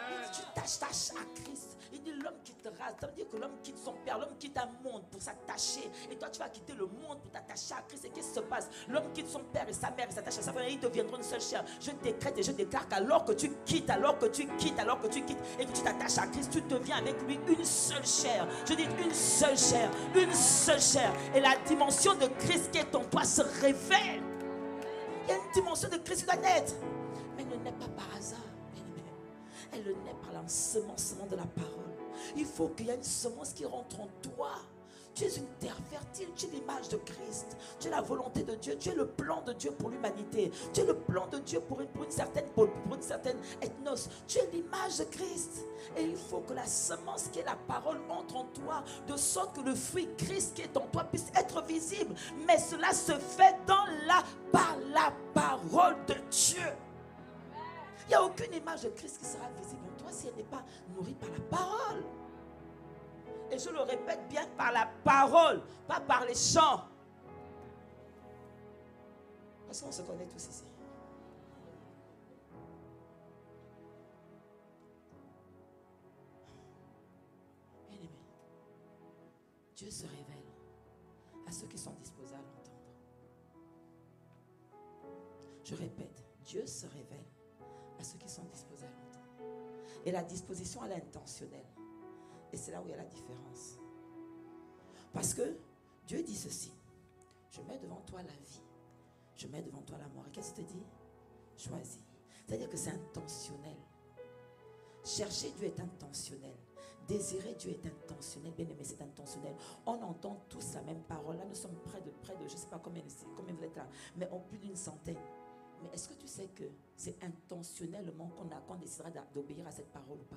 Il dit, tu t'attaches à Christ. Il dit, l'homme quittera. Ça veut dire que l'homme quitte son père, l'homme quitte un monde pour s'attacher. Et toi, tu vas quitter le monde pour t'attacher à Christ. Et qu'est-ce qui se passe? L'homme quitte son père et sa mère, il s'attache à sa femme et ils deviendront une seule chair. Je décrète et je déclare qu'alors que tu quittes, et que tu t'attaches à Christ, tu deviens avec lui une seule chair. Je dis une seule chair, une seule chair. Et la dimension de Christ qui est en toi se révèle. Il y a une dimension de Christ qui doit naître. Mais elle ne naît pas par hasard. Elle le naît par l'ensemencement de la parole. Il faut qu'il y ait une semence qui rentre en toi. Tu es une terre fertile, tu es l'image de Christ. Tu es la volonté de Dieu, tu es le plan de Dieu pour l'humanité. Tu es le plan de Dieu pour une certaine ethnos. Tu es l'image de Christ. Et il faut que la semence qui est la parole entre en toi, de sorte que le fruit Christ qui est en toi puisse être visible. Mais cela se fait par la parole de Dieu. Il n'y a aucune image de Christ qui sera visible en toi si elle n'est pas nourrie par la parole. Et je le répète bien, par la parole, pas par les chants. Parce qu'on se connaît tous ici. Dieu se révèle à ceux qui sont disposés à l'entendre. Je répète, Dieu se révèle à ceux qui sont disposés à l'entendre. Et la disposition, elle est intentionnelle. Et c'est là où il y a la différence. Parce que Dieu dit ceci: je mets devant toi la vie, je mets devant toi la mort. Et qu'est-ce qu'il te dit? Choisis. C'est-à-dire que c'est intentionnel. Chercher Dieu est intentionnel. Désirer Dieu est intentionnel. Bien aimé, c'est intentionnel. On entend tous la même parole. Là, nous sommes près de je ne sais pas combien vous êtes là, mais en plus d'une centaine. Mais est-ce que tu sais que c'est intentionnellement qu'on décidera d'obéir à cette parole ou pas?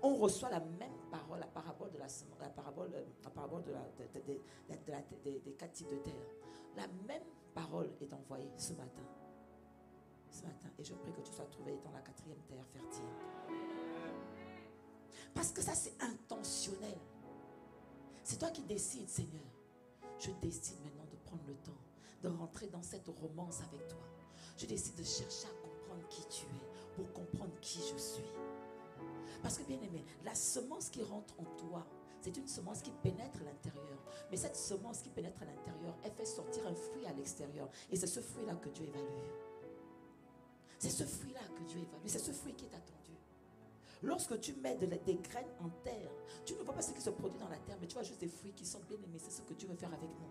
On reçoit la même parole, la parabole des 4 types de terre. La même parole est envoyée ce matin. Et je prie que tu sois trouvé dans la 4e terre fertile. Parce que ça, c'est intentionnel. C'est toi qui décides, Seigneur. Je décide maintenant de prendre le temps de rentrer dans cette romance avec toi. Je décide de chercher à comprendre qui tu es pour comprendre qui je suis. Parce que, bien aimé, la semence qui rentre en toi, c'est une semence qui pénètre à l'intérieur. Mais cette semence qui pénètre à l'intérieur, elle fait sortir un fruit à l'extérieur. Et c'est ce fruit-là que Dieu évalue. C'est ce fruit-là que Dieu évalue. C'est ce fruit qui est attendu. Lorsque tu mets des graines en terre, tu ne vois pas ce qui se produit dans la terre, mais tu vois juste des fruits qui sont bien aimés. C'est ce que Dieu veut faire avec nous.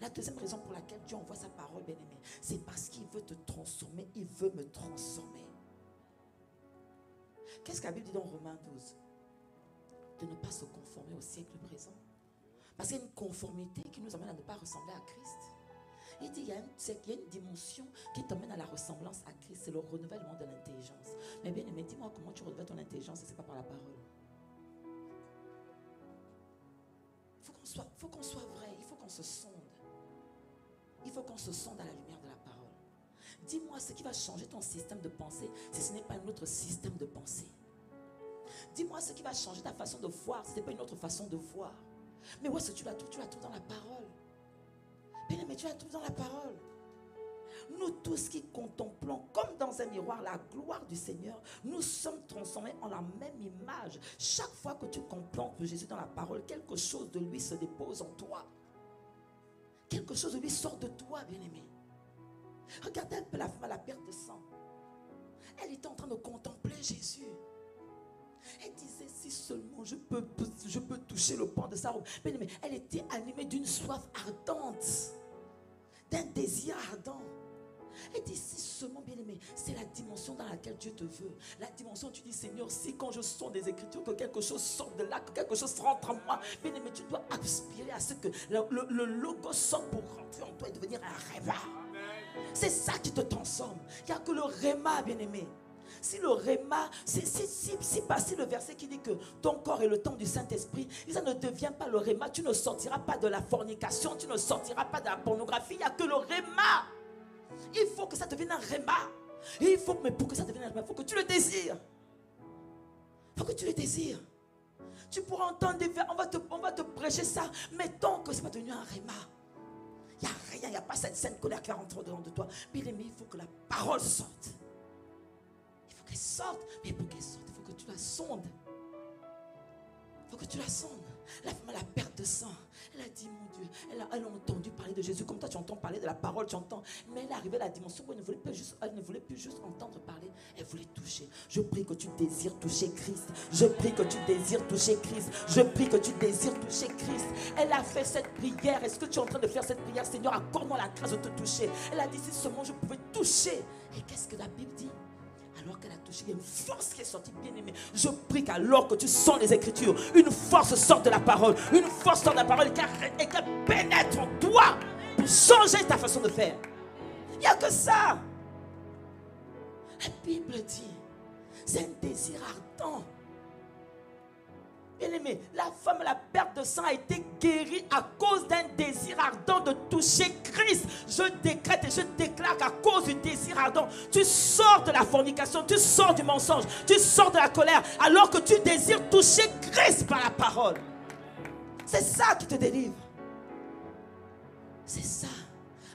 La deuxième raison pour laquelle Dieu envoie sa parole, bien aimé, c'est parce qu'il veut te transformer. Il veut me transformer. Qu'est-ce que la Bible dit dans Romains 12? De ne pas se conformer au siècle présent. Parce qu'il y a une conformité qui nous amène à ne pas ressembler à Christ. Il dit, il y a une dimension qui t'amène à la ressemblance à Christ. C'est le renouvellement de l'intelligence. Mais bien aimé, dis-moi comment tu renouvelles ton intelligence et ce n'est pas par la parole. Il faut qu'on soit vrai. Il faut qu'on se sonde. Il faut qu'on se sonde à la lumière de la parole. Dis-moi ce qui va changer ton système de pensée si ce n'est pas un autre système de pensée. Dis-moi ce qui va changer ta façon de voir si ce n'est pas une autre façon de voir. Mais où est-ce que tu la trouves? Tu la trouves dans la parole. Bien aimé, tu la trouves dans la parole. Nous tous qui contemplons comme dans un miroir la gloire du Seigneur, nous sommes transformés en la même image. Chaque fois que tu contemples Jésus dans la parole, quelque chose de lui se dépose en toi. Quelque chose de lui sort de toi, bien aimé. Regardez un peu la femme à la perte de sang. Elle était en train de contempler Jésus. Elle disait, si seulement je peux toucher le pan de sa robe. Bien aimé, elle était animée d'une soif ardente, d'un désir ardent. Elle dit, si seulement, bien aimé, c'est la dimension dans laquelle Dieu te veut. La dimension où tu dis, Seigneur, si quand je sens des Écritures, que quelque chose sorte de là, que quelque chose rentre en moi, bien aimé, tu dois aspirer à ce que le logo sorte pour rentrer en toi et devenir un rêva. C'est ça qui te transforme. Il n'y a que le réma, bien aimé. Si le réma, si le verset qui dit que ton corps est le temple du Saint-Esprit, ça ne devient pas le réma, tu ne sortiras pas de la fornication, tu ne sortiras pas de la pornographie, il n'y a que le réma. Il faut que ça devienne un réma. Et mais pour que ça devienne un réma, il faut que tu le désires. Il faut que tu le désires. Tu pourras entendre des vers, on va te prêcher ça, mais tant que ce n'est pas devenu un réma, il n'y a rien, il n'y a pas cette sainte colère qui va rentrer dedans de toi. Bien aimé, il faut que la parole sorte. Il faut qu'elle sorte. Mais pour qu'elle sorte, il faut que tu la sondes. Il faut que tu la sondes. La femme à la perte de sang, elle a dit, mon Dieu, elle a entendu parler de Jésus. Comme toi, tu entends parler de la parole, tu entends. Mais elle est arrivée à la dimension où elle ne voulait plus juste entendre parler. Elle voulait toucher. Je prie que tu désires toucher Christ. Je prie que tu désires toucher Christ. Je prie que tu désires toucher Christ. Elle a fait cette prière. Est-ce que tu es en train de faire cette prière? Seigneur, accorde-moi la grâce de te toucher. Elle a dit, si seulement je pouvais toucher. Et qu'est-ce que la Bible dit? Alors qu'elle a touché, il y a une force qui est sortie, bien aimée. Je prie qu'alors que tu sens les Écritures, une force sort de la parole. Une force sort de la parole et qu'elle pénètre en toi pour changer ta façon de faire. Il n'y a que ça. La Bible dit, c'est un désir ardent. Bien aimé, la femme à la perte de sang a été guérie à cause d'un désir ardent de toucher Christ. Je décrète et je déclare qu'à cause du désir ardent, tu sors de la fornication, tu sors du mensonge, tu sors de la colère, alors que tu désires toucher Christ par la parole. C'est ça qui te délivre. C'est ça.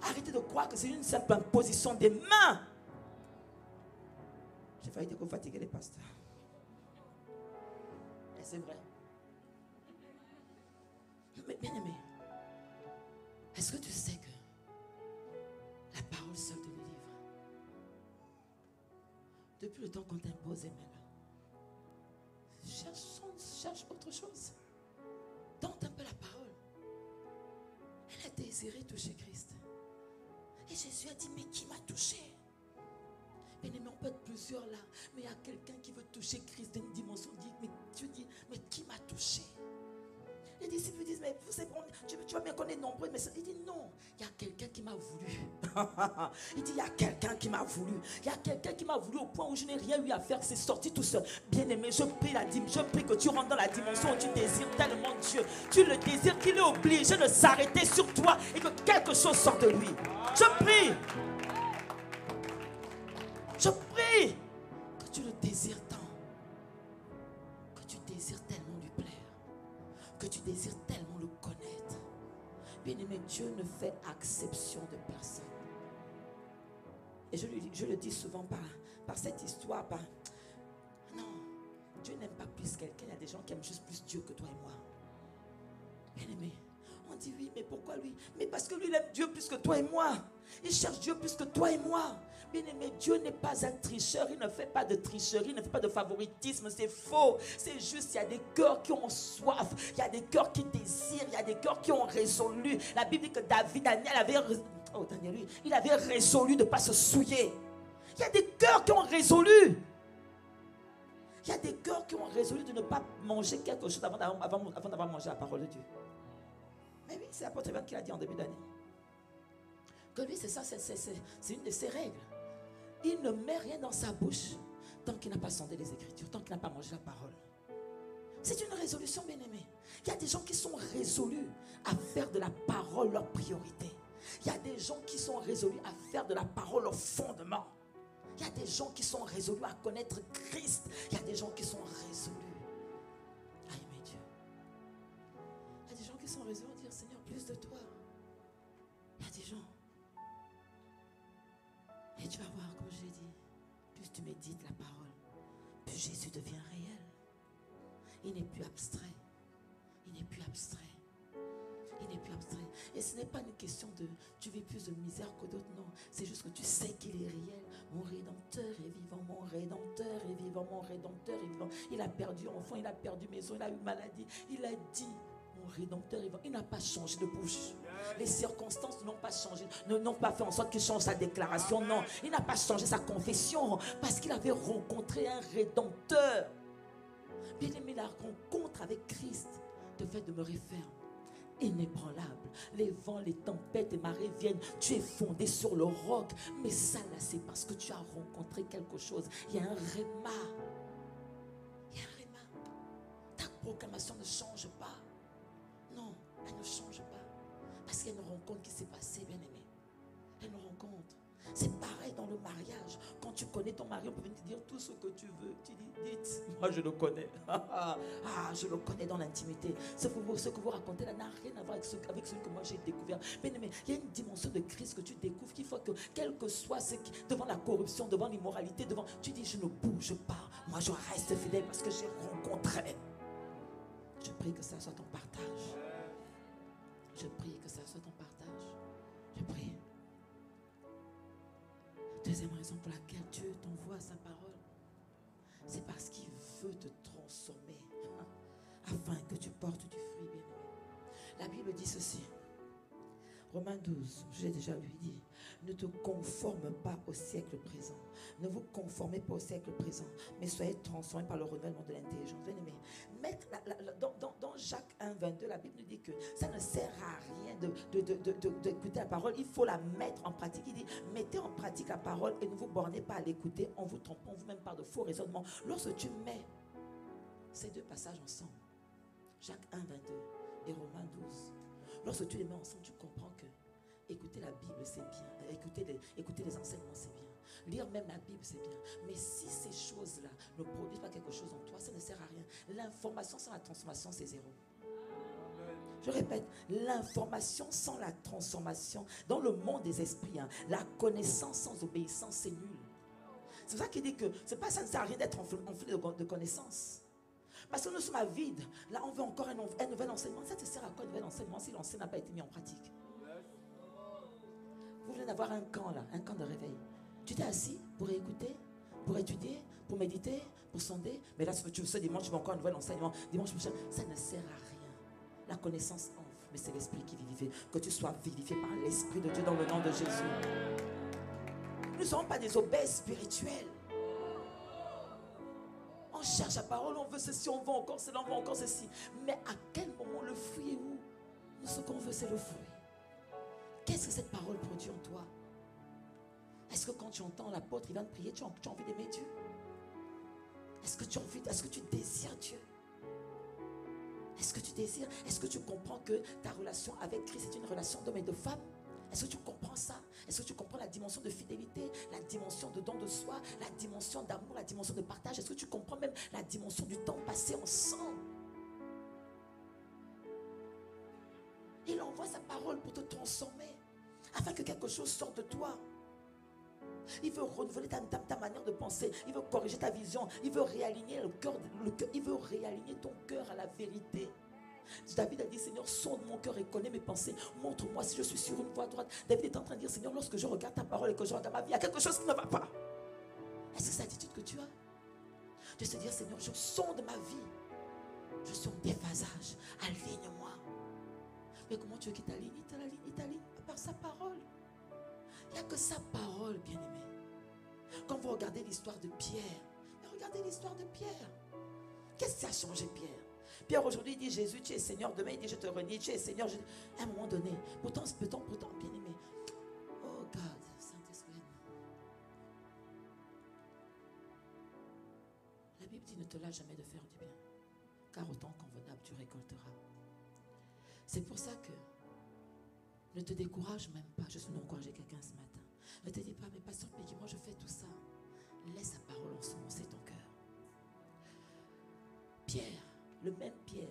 Arrêtez de croire que c'est une simple imposition des mains. J'ai failli dire que vous fatiguez les pasteurs. Et c'est vrai. Mais bien aimé, est-ce que tu sais que la parole seule te délivre? Depuis le temps qu'on t'impose, cherche autre chose. Tente un peu la parole. Elle a désiré toucher Christ. Et Jésus a dit, mais qui m'a touché? Bien aimé, on peut être plusieurs là, mais il y a quelqu'un qui veut toucher Christ d'une dimension digne. Mais tu dis, mais qui m'a touché? Les disciples disent, mais vous savez, tu vas bien connaître nombreux, mais il dit non, il y a quelqu'un qui m'a voulu. Il dit, il y a quelqu'un qui m'a voulu. Il y a quelqu'un qui m'a voulu au point où je n'ai rien eu à faire, c'est sorti tout seul. Bien aimé, je prie que tu rentres dans la dimension où tu désires tellement Dieu. Tu le désires qu'il est obligé de s'arrêter sur toi et que quelque chose sorte de lui. Je prie que tu le désires tant, que tu désires tellement lui plaire, que tu désires tellement le connaître. Bien-aimé, Dieu ne fait exception de personne. Et je le dis souvent par cette histoire, non, Dieu n'aime pas plus quelqu'un. Il y a des gens qui aiment juste plus Dieu que toi et moi. Bien-aimé, on dit oui, mais pourquoi lui? Mais parce que lui, il aime Dieu plus que toi et moi. Il cherche Dieu plus que toi et moi. Bien-aimé, Dieu n'est pas un tricheur. Il ne fait pas de tricherie, il ne fait pas de favoritisme. C'est faux. C'est juste, il y a des cœurs qui ont soif. Il y a des cœurs qui désirent. Il y a des cœurs qui ont résolu. La Bible dit que Daniel avait résolu de ne pas se souiller. Il y a des cœurs qui ont résolu. Il y a des cœurs qui ont résolu de ne pas manger quelque chose avant d'avoir mangé la parole de Dieu. Mais oui, c'est l'apôtre Evan qui l'a dit en début d'année. Que lui, c'est ça, c'est une de ses règles. Il ne met rien dans sa bouche tant qu'il n'a pas sondé les Écritures, tant qu'il n'a pas mangé la parole. C'est une résolution, bien-aimée. Il y a des gens qui sont résolus à faire de la parole leur priorité. Il y a des gens qui sont résolus à faire de la parole leur fondement. Il y a des gens qui sont résolus à connaître Christ. Il y a des gens qui sont résolus à aimer Dieu. Il y a des gens qui sont résolus à dire, Seigneur, plus de toi. Il y a des gens. Et tu vas voir, comme je l'ai dit, plus tu médites la parole, plus Jésus devient réel. Il n'est plus abstrait. Il n'est plus abstrait. Il n'est plus abstrait. Et ce n'est pas une question de tu vis plus de misère que d'autres, non. C'est juste que tu sais qu'il est réel. Mon Rédempteur est vivant, mon Rédempteur est vivant, mon Rédempteur est vivant. Il a perdu enfant, il a perdu maison, il a eu maladie. Il a dit, mon Rédempteur est vivant. Il n'a pas changé de bouche. Les circonstances n'ont pas changé, n'ont pas fait en sorte qu'il change sa déclaration, non. Il n'a pas changé sa confession parce qu'il avait rencontré un Rédempteur. Bien aimé, la rencontre avec Christ te fait demeurer ferme, inébranlable. Les vents, les tempêtes, les marées viennent. Tu es fondé sur le roc. Mais ça là, c'est parce que tu as rencontré quelque chose. Il y a un réma. Il y a un réma. Ta proclamation ne change pas. Non, elle ne change pas. Parce qu'il y a une rencontre qui s'est passée, bien aimé. Il y a une rencontre. C'est pareil dans le mariage. Quand tu connais ton mari, on peut venir te dire tout ce que tu veux. Tu dis, dites, moi je le connais. Je le connais dans l'intimité. Ce que vous racontez là n'a rien à voir avec celui que moi j'ai découvert. Bien aimé, il y a une dimension de Christ que tu découvres qu'il faut que, quel que soit ce qui, devant la corruption, devant l'immoralité, tu dis, je ne bouge pas. Moi je reste fidèle parce que j'ai rencontré. Je prie que ça soit ton partage. Je prie que ça soit ton partage. Je prie. Deuxième raison pour laquelle Dieu t'envoie sa parole, c'est parce qu'il veut te transformer afin que tu portes du fruit, bien-aimé. La Bible dit ceci. Romains 12, j'ai déjà lui dit, ne te conforme pas au siècle présent. Ne vous conformez pas au siècle présent, mais soyez transformés par le renouvellement de l'intelligence. Bien-aimé, dans Jacques 1, 22, la Bible nous dit que ça ne sert à rien d'écouter la parole. Il faut la mettre en pratique. Il dit, mettez en pratique la parole et ne vous bornez pas à l'écouter en vous trompant vous-même par de faux raisonnements. Lorsque tu mets ces deux passages ensemble, Jacques 1, 22 et Romains 12, lorsque tu les mets ensemble, tu comprends que écouter la Bible, c'est bien. Écouter les enseignements, c'est bien. Lire même la Bible, c'est bien. Mais si ces choses-là ne produisent pas quelque chose en toi, ça ne sert à rien. L'information sans la transformation, c'est zéro. Je répète, l'information sans la transformation, dans le monde des esprits, la connaissance sans obéissance, c'est nul. C'est pour ça qu'il dit que ça ne sert à rien d'être enflé de connaissances. Parce que nous sommes à vide. Là, on veut encore un nouvel enseignement. Ça te sert à quoi un nouvel enseignement si l'ancien n'a pas été mis en pratique? Vous venez d'avoir un camp là, un camp de réveil. Tu t'es assis pour écouter, pour étudier, pour méditer, pour sonder. Mais là, ce dimanche, tu veux encore un nouvel enseignement. Dimanche prochain, ça ne sert à rien. La connaissance enfle, mais c'est l'esprit qui vivifie. Que tu sois vivifié par l'esprit de Dieu dans le nom de Jésus. Nous ne sommes pas des obèses spirituels. On cherche la parole, on veut ceci, on veut encore cela, on veut encore ceci. Mais à quel moment le fruit est où? Nous, ce qu'on veut, c'est le fruit. Qu'est-ce que cette parole produit en toi? Est-ce que quand tu entends l'apôtre, il vient de prier, tu as envie d'aimer Dieu? Est-ce que tu désires Dieu? Est-ce que tu désires? Est-ce que tu comprends que ta relation avec Christ est une relation d'homme et de femme? Est-ce que tu comprends ça? Est-ce que tu comprends la dimension de fidélité, la dimension de don de soi, la dimension d'amour, la dimension de partage? Est-ce que tu comprends même la dimension du temps passé ensemble? Il envoie sa parole pour te transformer, afin que quelque chose sorte de toi. Il veut renouveler ta manière de penser. Il veut corriger ta vision. Il veut réaligner le cœur. Il veut réaligner ton cœur à la vérité. David a dit, Seigneur, sonde mon cœur et connais mes pensées. Montre-moi si je suis sur une voie droite. David est en train de dire, Seigneur, lorsque je regarde ta parole et que je regarde ma vie, il y a quelque chose qui ne va pas. Est-ce que c'est l'attitude que tu as? De se dire, Seigneur, je sonde ma vie. Je suis en déphasage. Aligne-moi. Mais comment tu veux qu'il t'aligne? Il t'aligne par sa parole. Il n'y a que sa parole, bien-aimé. Quand vous regardez l'histoire de Pierre, regardez l'histoire de Pierre. Qu'est-ce qui a changé Pierre? Pierre aujourd'hui dit, Jésus, tu es Seigneur. Demain, il dit, je te renie, tu es Seigneur. À un moment donné, pourtant, bien-aimé. Oh God, Saint-Esprit. La Bible dit, ne te lâche jamais de faire du bien, car au temps convenable, tu récolteras. C'est pour ça que ne te décourage même pas. Je suis encouragé quelqu'un ce matin. Ne te dis pas, mais pasteur Peggy, moi je fais tout ça. Laisse la parole ensemencer ton cœur. Pierre, le même Pierre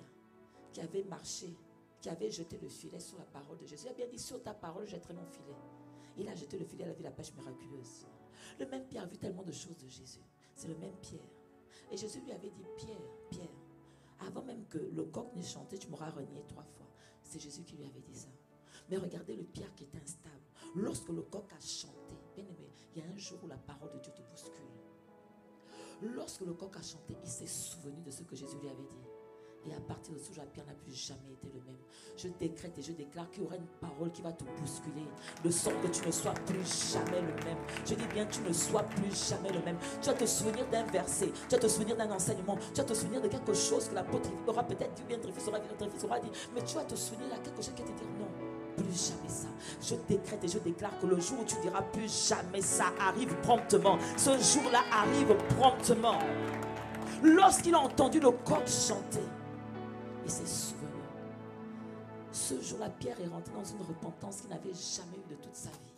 qui avait marché, qui avait jeté le filet sur la parole de Jésus. Il a bien dit, sur ta parole, je jetterai mon filet. Il a jeté le filet, il a vu la pêche miraculeuse. Le même Pierre a vu tellement de choses de Jésus. C'est le même Pierre. Et Jésus lui avait dit, Pierre, avant même que le coq n'ait chanté, tu m'auras renié 3 fois. C'est Jésus qui lui avait dit ça. Mais regardez le Pierre qui est instable. Lorsque le coq a chanté, bien aimé, il y a un jour où la parole de Dieu te bouscule. Lorsque le coq a chanté, il s'est souvenu de ce que Jésus lui avait dit. Et à partir de ce jour, Pierre n'a plus jamais été le même. Je décrète et je déclare qu'il y aura une parole qui va te bousculer. De sorte que tu ne sois plus jamais le même. Je dis bien, tu ne sois plus jamais le même. Tu vas te souvenir d'un verset, tu vas te souvenir d'un enseignement, tu vas te souvenir de quelque chose que l'apôtre aura peut-être dit, bien Dreyfus aura dit. Mais tu vas te souvenir de quelque chose qui va te dire non. Plus jamais ça. Je décrète et je déclare que le jour où tu diras plus jamais ça arrive promptement. Ce jour-là arrive promptement. Lorsqu'il a entendu le coq chanter, il s'est souvenu. Ce jour-là, Pierre est rentré dans une repentance qu'il n'avait jamais eue de toute sa vie.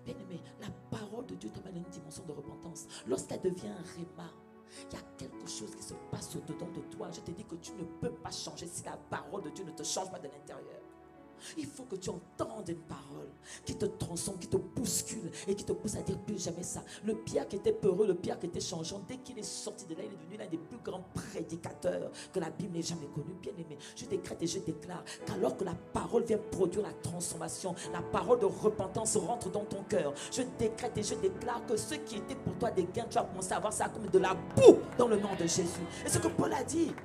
Bien-aimé, la parole de Dieu t'amène à une dimension de repentance. Lorsqu'elle devient un réma, il y a quelque chose qui se passe au-dedans de toi. Je te dis que tu ne peux pas changer si la parole de Dieu ne te change pas de l'intérieur. Il faut que tu entendes une parole qui te transforme, qui te bouscule et qui te pousse à dire plus jamais ça. Le Pierre qui était peureux, le Pierre qui était changeant, dès qu'il est sorti de là, il est devenu l'un des plus grands prédicateurs que la Bible n'ait jamais connu. Bien aimé, je décrète et je déclare qu'alors que la parole vient produire la transformation, la parole de repentance rentre dans ton cœur. Je décrète et je déclare que ce qui était pour toi des gains, tu vas commencer à voir ça comme de la boue dans le nom de Jésus. Et ce que Paul a dit,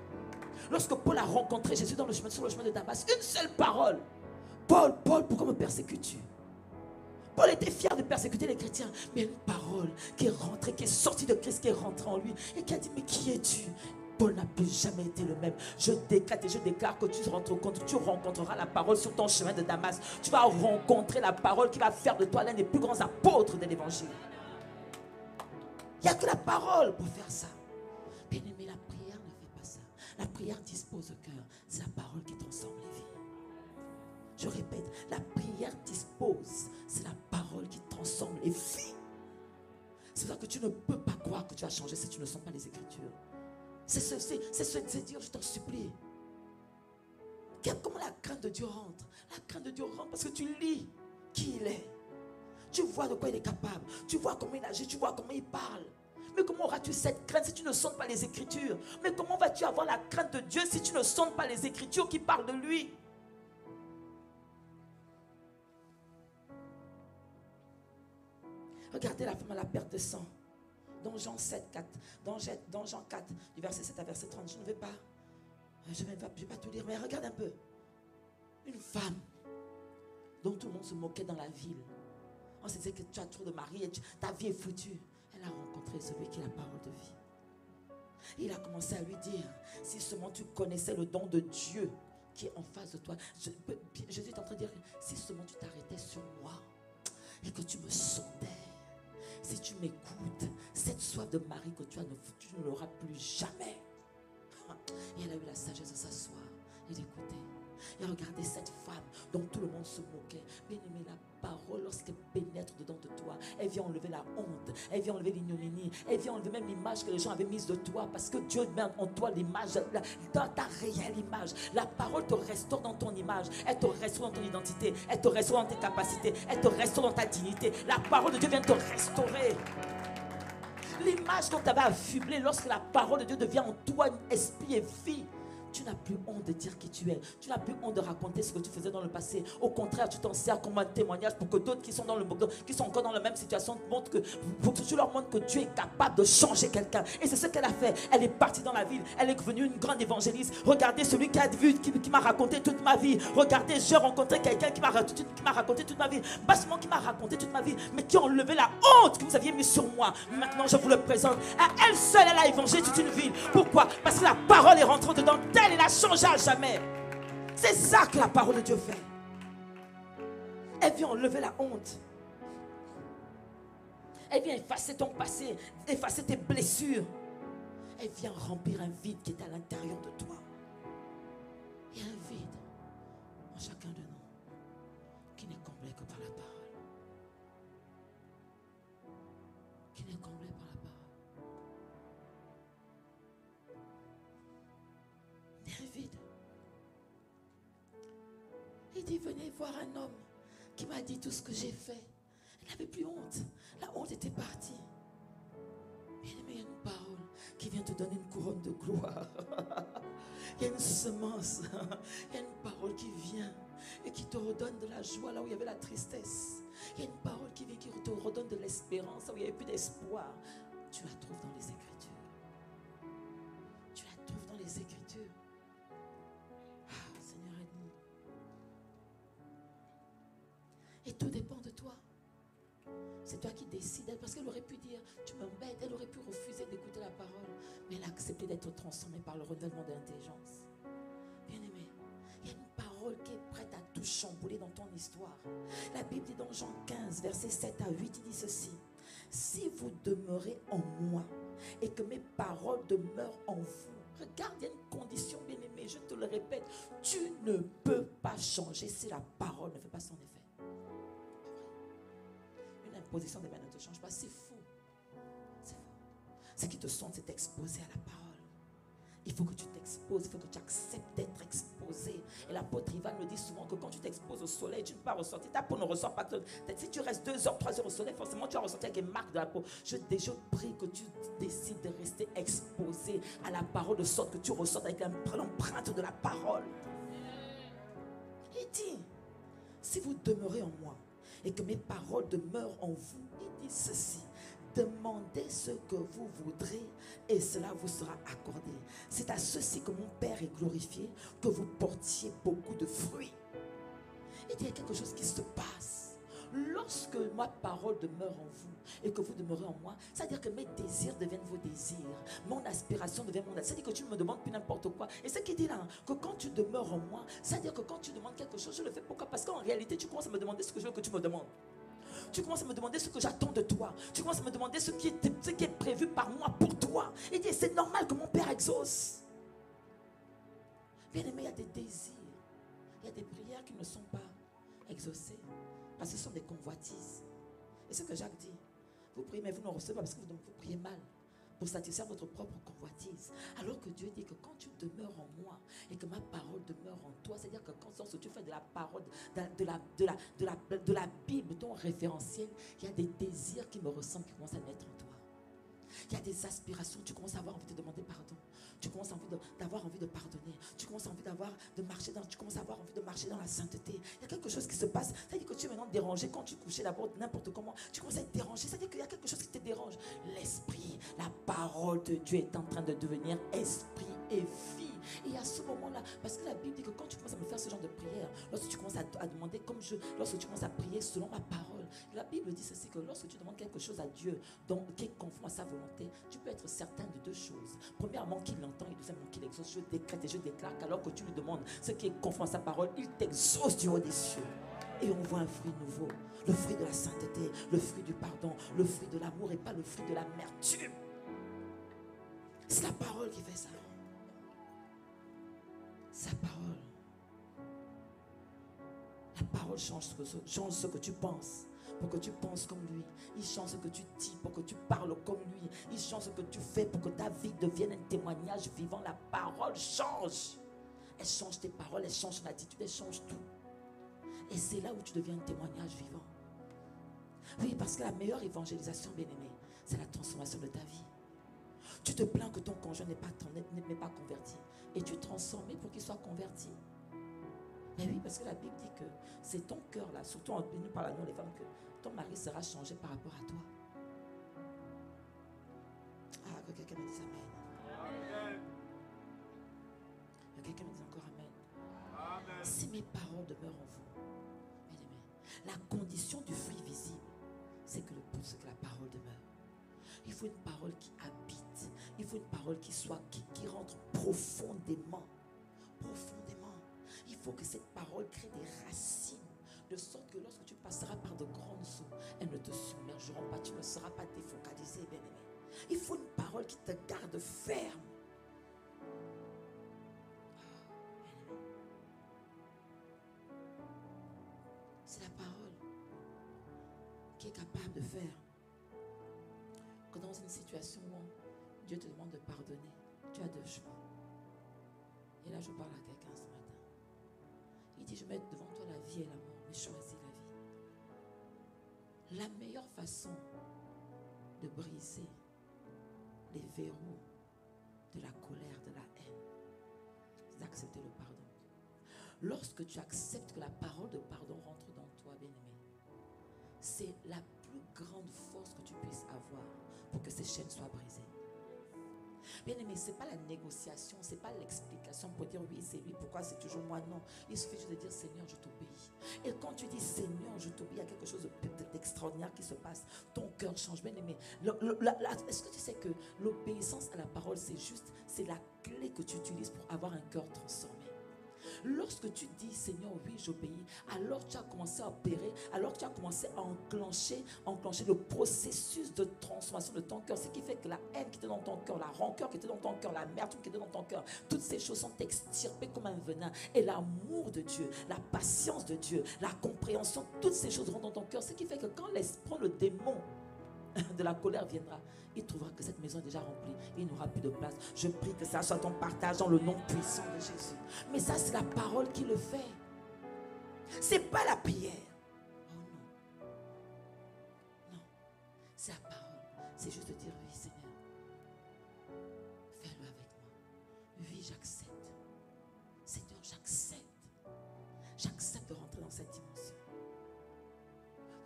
lorsque Paul a rencontré Jésus sur le chemin de Damas, une seule parole. Paul, pourquoi me persécutes-tu? Paul était fier de persécuter les chrétiens, mais une parole qui est rentrée, qui est sortie de Christ, qui est rentrée en lui et qui a dit, mais qui es-tu? Paul n'a plus jamais été le même. Je décrète et je déclare que tu rencontreras la parole sur ton chemin de Damas. Tu vas rencontrer la parole qui va faire de toi l'un des plus grands apôtres de l'évangile. Il n'y a que la parole pour faire ça. Bien aimé, la prière ne fait pas ça. La prière dispose au cœur. C'est la parole qui transforme les vies. Je répète, la prière dispose. C'est la parole qui transforme les vies. C'est pour ça que tu ne peux pas croire que tu as changé si tu ne sens pas les Écritures. C'est dire, je t'en supplie. Comment la crainte de Dieu rentre? La crainte de Dieu rentre parce que tu lis qui il est. Tu vois de quoi il est capable. Tu vois comment il agit, tu vois comment il parle. Mais comment auras-tu cette crainte si tu ne sondes pas les Écritures? Mais comment vas-tu avoir la crainte de Dieu si tu ne sondes pas les Écritures qui parlent de lui? Regardez la femme à la perte de sang. Dans Jean 7, 4. Dans Jean 4, du verset 7 à verset 30. Je ne vais pas tout lire, mais regarde un peu. Une femme dont tout le monde se moquait dans la ville. On se disait que tu as trop de mari et ta vie est foutue. Elle a rencontré celui qui est la parole de vie. Et il a commencé à lui dire, si seulement tu connaissais le don de Dieu qui est en face de toi. Jésus est en train de dire, si seulement tu t'arrêtais sur moi et que tu me sondais. Si tu m'écoutes, cette soif de mari que tu as, tu ne l'auras plus jamais. Et elle a eu la sagesse de s'asseoir et d'écouter. Et regardez cette femme dont tout le monde se moquait. Bien aimé, la parole, lorsqu'elle pénètre dedans de toi, elle vient enlever la honte, elle vient enlever l'ignominie, elle vient enlever même l'image que les gens avaient mise de toi. Parce que Dieu met en toi l'image, dans ta réelle image. La parole te restaure dans ton image, elle te restaure dans ton identité, elle te restaure dans tes capacités, elle te restaure dans ta dignité. La parole de Dieu vient te restaurer. L'image dont tu avais affublé, lorsque la parole de Dieu devient en toi esprit et vie, tu n'as plus honte de dire qui tu es. Tu n'as plus honte de raconter ce que tu faisais dans le passé. Au contraire, tu t'en sers comme un témoignage pour que d'autres qui sont encore dans la même situation montrent pour que tu leur montres que Dieu est capable de changer quelqu'un. Et c'est ce qu'elle a fait. Elle est partie dans la ville. Elle est devenue une grande évangéliste. Regardez celui qui a vu, qui m'a raconté toute ma vie. Regardez, j'ai rencontré quelqu'un qui m'a raconté toute ma vie. Pas seulement qui m'a raconté toute ma vie, mais qui a enlevé la honte que vous aviez mise sur moi. Maintenant, je vous le présente. À elle seule, elle a évangélisé toute une ville. Pourquoi? Parce que la parole est rentrée dedans. Elle n'a changé à jamais. C'est ça que la parole de Dieu fait. Elle vient enlever la honte. Elle vient effacer ton passé, effacer tes blessures. Elle vient remplir un vide qui est à l'intérieur de toi. Il y a un vide en chacun de nous qui n'est comblé que par la parole. Qui n'est comblé par la parole. Il y a un vide. Il dit, venez voir un homme qui m'a dit tout ce que j'ai fait. Il n'avait plus honte. La honte était partie. Bien aimé, il y a une parole qui vient te donner une couronne de gloire. Il y a une semence. Il y a une parole qui vient et qui te redonne de la joie là où il y avait la tristesse. Il y a une parole qui vient qui te redonne de l'espérance là où il n'y avait plus d'espoir. Tu la trouves dans les Écritures. Tu la trouves dans les Écritures. Seigneur, aide-nous. Et tout dépend de toi. C'est toi qui décides. Parce qu'elle aurait pu dire, tu m'embêtes. Elle aurait pu refuser d'écouter la parole. Mais elle a accepté d'être transformée par le renouvellement de l'intelligence. Bien aimé, il y a une parole qui est prête à tout chambouler dans ton histoire. La Bible dit dans Jean 15, versets 7 à 8, il dit ceci. Si vous demeurez en moi et que mes paroles demeurent en vous, regarde, il y a une condition, bien aimé, je te le répète, tu ne peux pas changer si la parole ne fait pas son effet. Une imposition des mains ne te change pas, c'est fou. C'est fou. Ce qui te sonne, c'est t'exposer à la parole. Il faut que tu t'exposes, il faut que tu acceptes d'être exposé. Et l'apôtre Ivan me dit souvent que quand tu t'exposes au soleil, tu ne peux pas ressortir. Ta peau ne ressort pas. Si tu restes 2 heures, 3 heures au soleil, forcément tu vas ressortir avec des marques de la peau. Je prie que tu décides de rester exposé à la parole de sorte que tu ressortes avec l'empreinte de la parole. Il dit, si vous demeurez en moi et que mes paroles demeurent en vous, il dit ceci. Demandez ce que vous voudrez et cela vous sera accordé. C'est à ceci que mon Père est glorifié, que vous portiez beaucoup de fruits. Il y a quelque chose qui se passe. Lorsque ma parole demeure en vous et que vous demeurez en moi, c'est-à-dire que mes désirs deviennent vos désirs. Mon aspiration devient mon aspiration. C'est-à-dire que tu ne me demandes plus n'importe quoi. Et ce qui dit là, que quand tu demeures en moi, c'est-à-dire que quand tu demandes quelque chose, je le fais pourquoi? Parce qu'en réalité, tu commences à me demander ce que je veux que tu me demandes. Tu commences à me demander ce que j'attends de toi. Tu commences à me demander ce qui est prévu par moi pour toi. Et dit, c'est normal que mon Père exauce. Bien aimé, il y a des désirs. Il y a des prières qui ne sont pas exaucées. Parce que ce sont des convoitises. Et ce que Jacques dit, vous priez mais vous ne recevez pas parce que vous priez mal. Pour satisfaire votre propre convoitise. Alors que Dieu dit que quand tu demeures en moi et que ma parole demeure en toi, c'est-à-dire que quand tu fais de la parole, de la Bible, ton référentiel, il y a des désirs qui me ressemblent qui commencent à naître en toi. Il y a des aspirations, tu commences à avoir envie de demander pardon. Tu commences d'avoir envie de pardonner. Tu commences à tu commences à avoir envie de marcher dans la sainteté. Il y a quelque chose qui se passe. Ça veut dire que tu es maintenant dérangé quand tu couchais d'abord n'importe comment. Tu commences à être dérangé. Ça veut dire qu'il y a quelque chose qui te dérange. L'esprit, la parole de Dieu est en train de devenir esprit et vie. Et à ce moment-là, parce que la Bible dit que quand tu commences à me faire ce genre de prière, lorsque tu commences à demander lorsque tu commences à prier selon ma parole, la Bible dit ceci, que lorsque tu demandes quelque chose à Dieu qui est conforme à sa volonté, tu peux être certain de deux choses. Premièrement, qu'il l'entend et deuxièmement, qu'il exauce. Je décrète et je déclare qu'alors que tu lui demandes ce qui est conforme à sa parole, il t'exauce du haut des cieux. Et on voit un fruit nouveau, le fruit de la sainteté, le fruit du pardon, le fruit de l'amour et pas le fruit de l'amertume. C'est la parole qui fait ça. Sa parole. La parole change ce que tu penses pour que tu penses comme lui. Il change ce que tu dis pour que tu parles comme lui. Il change ce que tu fais pour que ta vie devienne un témoignage vivant. La parole change. Elle change tes paroles, elle change ton attitude, elle change tout. Et c'est là où tu deviens un témoignage vivant. Oui, parce que la meilleure évangélisation, bien-aimée, c'est la transformation de ta vie. Tu te plains que ton conjoint n'est pas converti. Et tu transformes pour qu'il soit converti. Mais oui, parce que la Bible dit que c'est ton cœur là, surtout nous parlons les femmes, que ton mari sera changé par rapport à toi. Ah, que quelqu'un me dise amen. Que quelqu'un me dise encore amen. Amen. Si mes paroles demeurent en vous, bien-aimés, la condition du fruit visible, c'est que la parole demeure. Il faut une parole qui habite. Il faut une parole qui rentre profondément. Profondément. Il faut que cette parole crée des racines. De sorte que lorsque tu passeras par de grandes eaux, elles ne te submergeront pas. Tu ne seras pas défocalisé, bien-aimé. Il faut une parole qui te garde ferme. C'est la parole qui est capable de faire que dans une situation où Dieu te demande de pardonner, tu as deux choix. Et là, je parle à quelqu'un ce matin. Il dit, je mets devant toi la vie et la mort, mais choisis la vie. La meilleure façon de briser les verrous de la colère, de la haine, c'est d'accepter le pardon. Lorsque tu acceptes que la parole de pardon rentre dans toi, bien-aimé, c'est la plus grande force que tu puisses avoir pour que ces chaînes soient brisées. Bien-aimé, ce n'est pas la négociation, ce n'est pas l'explication pour dire oui, c'est lui, pourquoi c'est toujours moi. Non, il suffit juste de dire Seigneur, je t'obéis. Et quand tu dis Seigneur, je t'obéis, il y a quelque chose d'extraordinaire qui se passe. Ton cœur change. Bien-aimé, est-ce que tu sais que l'obéissance à la parole, c'est la clé que tu utilises pour avoir un cœur transformé? Lorsque tu dis Seigneur, oui, j'obéis, alors tu as commencé à opérer, alors tu as commencé à enclencher le processus de transformation de ton cœur. Ce qui fait que la haine qui était dans ton cœur, la rancœur qui était dans ton cœur, l'amertume qui était dans ton cœur, toutes ces choses sont extirpées comme un venin. Et l'amour de Dieu, la patience de Dieu, la compréhension, toutes ces choses rentrent dans ton cœur. Ce qui fait que quand l'esprit, le démon de la colère viendra, il trouvera que cette maison est déjà remplie. Il n'aura plus de place. Je prie que ça soit ton partage dans le nom puissant de Jésus. Mais ça, c'est la parole qui le fait. C'est pas la prière. Oh non. Non. C'est la parole. C'est juste de dire oui, Seigneur. Fais-le avec moi. Oui, j'accepte. Seigneur, j'accepte. J'accepte de rentrer dans cette dimension.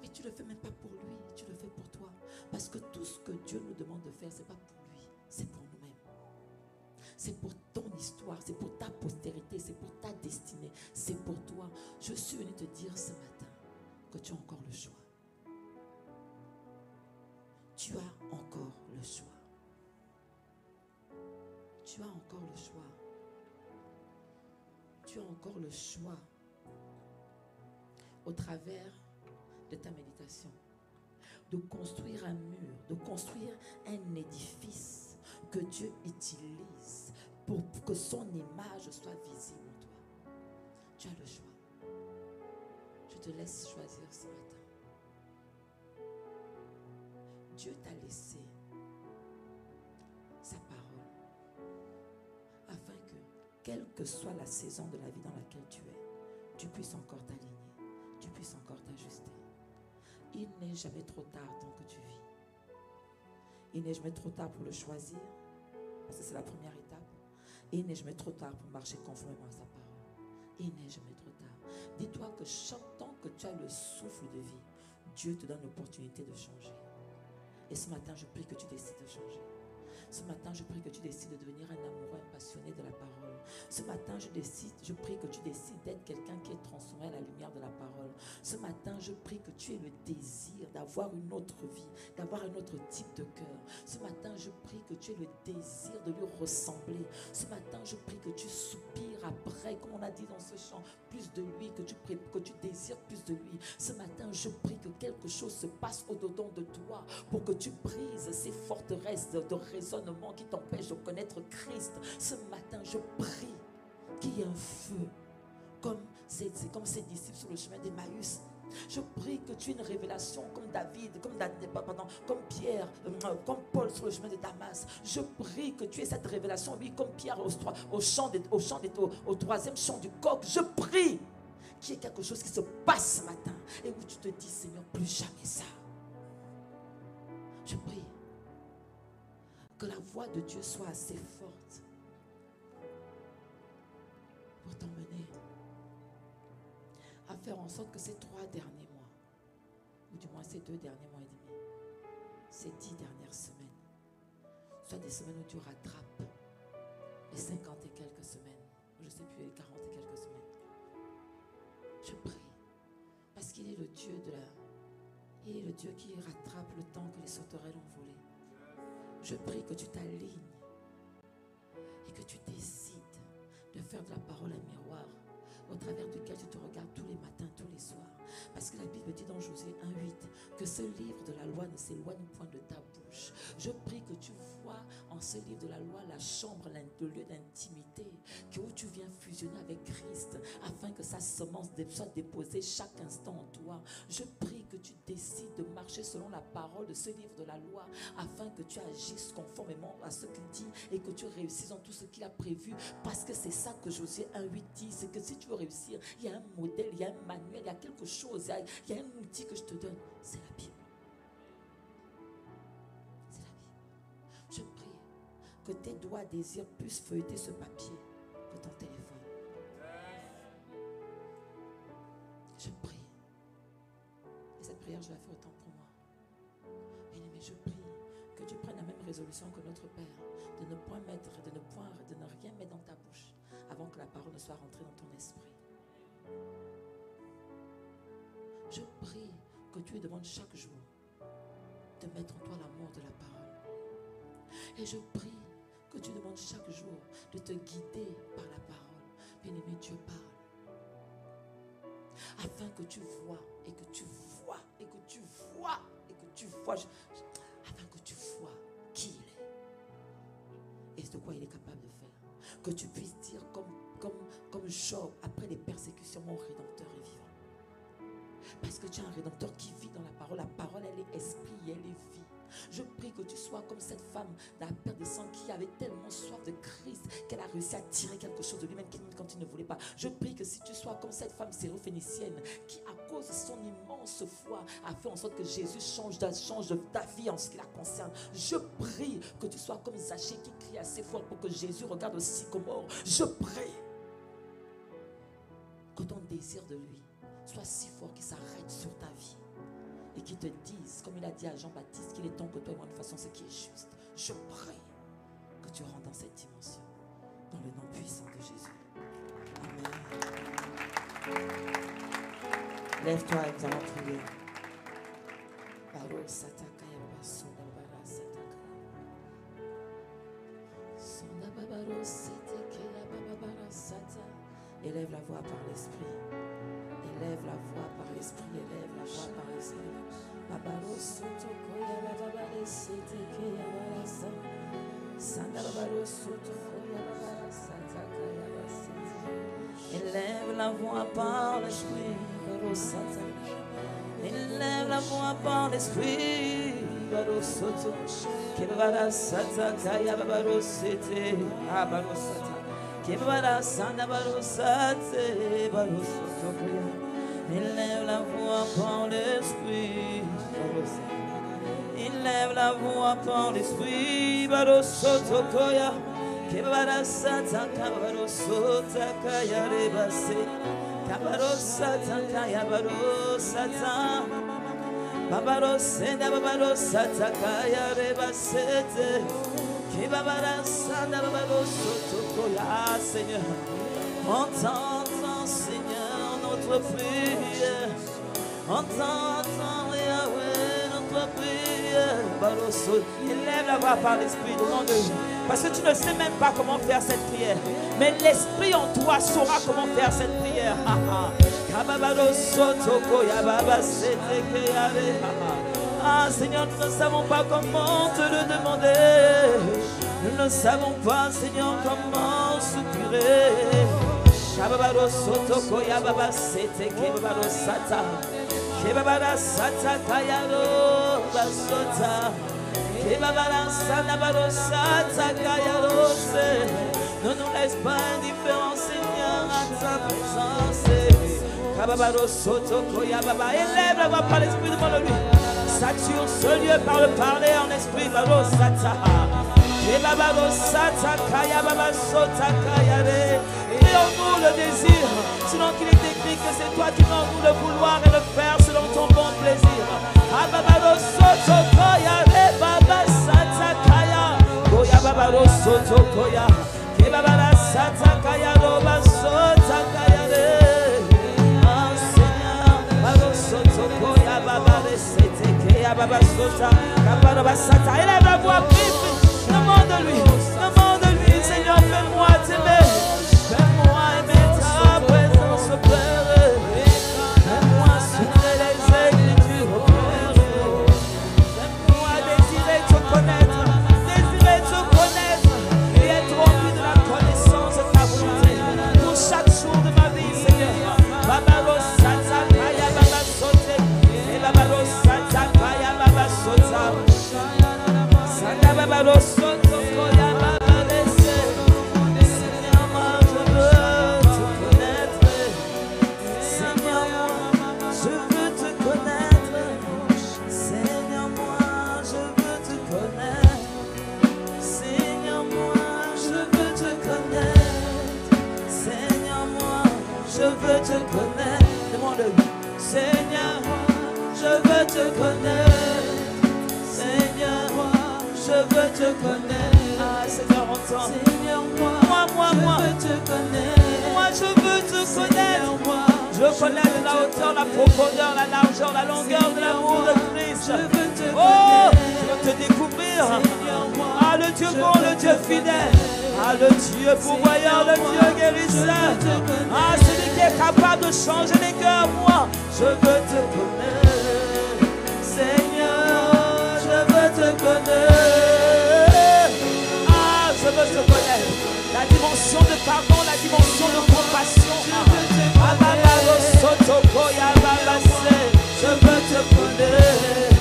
Mais tu ne le fais même pas pour lui, tu le fais pour toi. Parce que tout ce que Dieu nous demande de faire, ce n'est pas pour lui, c'est pour nous-mêmes. C'est pour ton histoire, c'est pour ta postérité, c'est pour ta destinée, c'est pour toi. Je suis venu te dire ce matin que tu as encore le choix. Tu as encore le choix. Tu as encore le choix. Tu as encore le choix au travers de ta méditation, de construire un mur, de construire un édifice que Dieu utilise pour que son image soit visible en toi. Tu as le choix. Je te laisse choisir ce matin. Dieu t'a laissé sa parole afin que, quelle que soit la saison de la vie dans laquelle tu es, tu puisses encore t'aligner, tu puisses encore t'ajuster. Il n'est jamais trop tard tant que tu vis. Il n'est jamais trop tard pour le choisir. Parce que c'est la première étape. Et il n'est jamais trop tard pour marcher conformément à sa parole. Il n'est jamais trop tard. Dis-toi que chaque temps que tu as le souffle de vie, Dieu te donne l'opportunité de changer. Et ce matin, je prie que tu décides de changer. Ce matin, je prie que tu décides de devenir un amoureux, un passionné de la parole. Ce matin, je prie que tu décides d'être quelqu'un qui est transformé à la lumière de la parole. Ce matin, je prie que tu aies le désir d'avoir une autre vie, d'avoir un autre type de cœur. Ce matin, je prie que tu aies le désir de lui ressembler. Ce matin, je prie que tu soupires après, comme on a dit dans ce chant, plus de lui, que tu désires plus de lui. Ce matin, je prie que quelque chose se passe au-dedans de toi pour que tu brises ces forteresses de raisonnement qui t'empêchent de connaître Christ. Ce matin, je prie qu'il y ait un feu, comme ces disciples sur le chemin d'Emmaüs. Je prie que tu aies une révélation comme David, comme Pierre, comme Paul sur le chemin de Damas. Je prie que tu aies cette révélation, oui, comme Pierre au troisième chant du coq. Je prie qu'il y ait quelque chose qui se passe ce matin et où tu te dis, Seigneur, plus jamais ça. Je prie que la voix de Dieu soit assez forte pour t'emmener à faire en sorte que ces 3 derniers mois, ou du moins ces 2 derniers mois et demi, ces 10 dernières semaines, soient des semaines où tu rattrapes les 50 et quelques semaines, je ne sais plus, les 40 et quelques semaines. Je prie, parce qu'il est le Dieu il est le Dieu qui rattrape le temps que les sauterelles ont volé. Je prie que tu t'alignes et que tu décides de faire de la parole un miroir au travers duquel tu te regardes tous les matins, tous les soirs. Parce que la Bible dit dans Josué 1,8 que ce livre de la loi ne s'éloigne point de ta bouche. Je prie que tu vois en ce livre de la loi la chambre, le lieu d'intimité, où tu viens fusionner avec Christ afin que sa semence soit déposée chaque instant en toi. Je prie que tu décides de marcher selon la parole de ce livre de la loi afin que tu agisses conformément à ce qu'il dit et que tu réussisses dans tout ce qu'il a prévu. Parce que c'est ça que Josué 1,8 dit, c'est que si tu veux réussir, il y a un modèle, il y a un manuel, il y a quelque chose, il y a un outil que je te donne. C'est la Bible. C'est la Bible. Je prie que tes doigts désirent plus feuilleter ce papier que ton téléphone. Je prie. Et cette prière, je la fais autant pour moi. Mais je prie que tu prennes la même résolution que notre Père, de ne rien mettre dans ta bouche avant que la parole ne soit rentrée dans ton esprit. Je prie que tu lui demandes chaque jour de mettre en toi l'amour de la parole. Et je prie que tu demandes chaque jour de te guider par la parole. Bien-aimé, Dieu parle. Afin que tu vois et que tu vois et que tu vois et que tu vois. Afin que tu vois qui il est. Et de quoi il est capable de faire. Que tu puisses dire comme Job, après les persécutions, mon Rédempteur est vivant. Parce que tu as un Rédempteur qui vit dans la parole. La parole, elle est esprit et elle est vie. Je prie que tu sois comme cette femme d'un père de sang qui avait tellement soif de Christ qu'elle a réussi à tirer quelque chose de lui-même quand il ne voulait pas. Je prie que si tu sois comme cette femme syrophénicienne qui, à cause de son immense foi, a fait en sorte que Jésus change ta vie en ce qui la concerne. Je prie que tu sois comme Zachée qui crie assez fort pour que Jésus regarde au sycomore. Je prie que ton désir de lui soit si fort qu'il s'arrête sur ta vie. Et qui te disent, comme il a dit à Jean-Baptiste, qu'il est temps que toi et moi nous fassions ce qui est juste. Je prie que tu rentres dans cette dimension. Dans le nom puissant de Jésus. Amen. Lève-toi et nous allons prier. Élève la voix par l'esprit. Élève la voix par l'esprit, élève la voix par l'esprit. Élève la voix par l'esprit. Élève la voix par l'esprit. Élève la voix par l'esprit. élève la voix par l'esprit. Barosotokoya. Kebarasata kabarosota kaya rebase. Kabarosata kaya barosata. Babarosenda babarosata kaya rebasete. Kebarasanda babarosotokoya. Seigneur, entends, Seigneur, notre prière. Entends, Yahweh, notre prière. Élève la voix par l'esprit, devant de lui. Parce que tu ne sais même pas comment faire cette prière. Mais l'esprit en toi saura comment faire cette prière. Ah Seigneur, nous ne savons pas comment te le demander. Nous ne savons pas, Seigneur, comment soupirer. Ne nous laisse pas indifférents, Seigneur, à ta présence. Élève la voix par l'esprit devant lui. Sature ce lieu par le parler en esprit. Et en nous le désir, selon qu'il est écrit que c'est toi qui mets en nous le vouloir et le faire selon ton bon plaisir. Élève la voix, prie, demande-lui, Seigneur, fais-moi t'aimer, fais-moi aimer ta présence, Père, fais-moi soutenir les Écritures, Père, fais-moi désirer te connaître et être rempli de la connaissance de ta volonté pour chaque jour de ma vie, Seigneur. Seigneur, je veux te connaître. Seigneur, je veux te connaître. Ah, Seigneur, entends. Seigneur, moi, je veux te connaître. Moi, je veux te connaître. Je connais la hauteur, la profondeur, la largeur, la longueur de l'amour de Christ. Je veux te connaître. Oh, je veux te découvrir. Ah, le Dieu bon, le Dieu fidèle. Ah, le Dieu pourvoyeur, le Dieu guérisseur. Ah, celui qui est capable de changer les cœurs, moi, je veux te connaître. Seigneur, je veux te connaître. Ah, je veux te connaître. La dimension de pardon, la dimension de compassion. Je veux te connaître.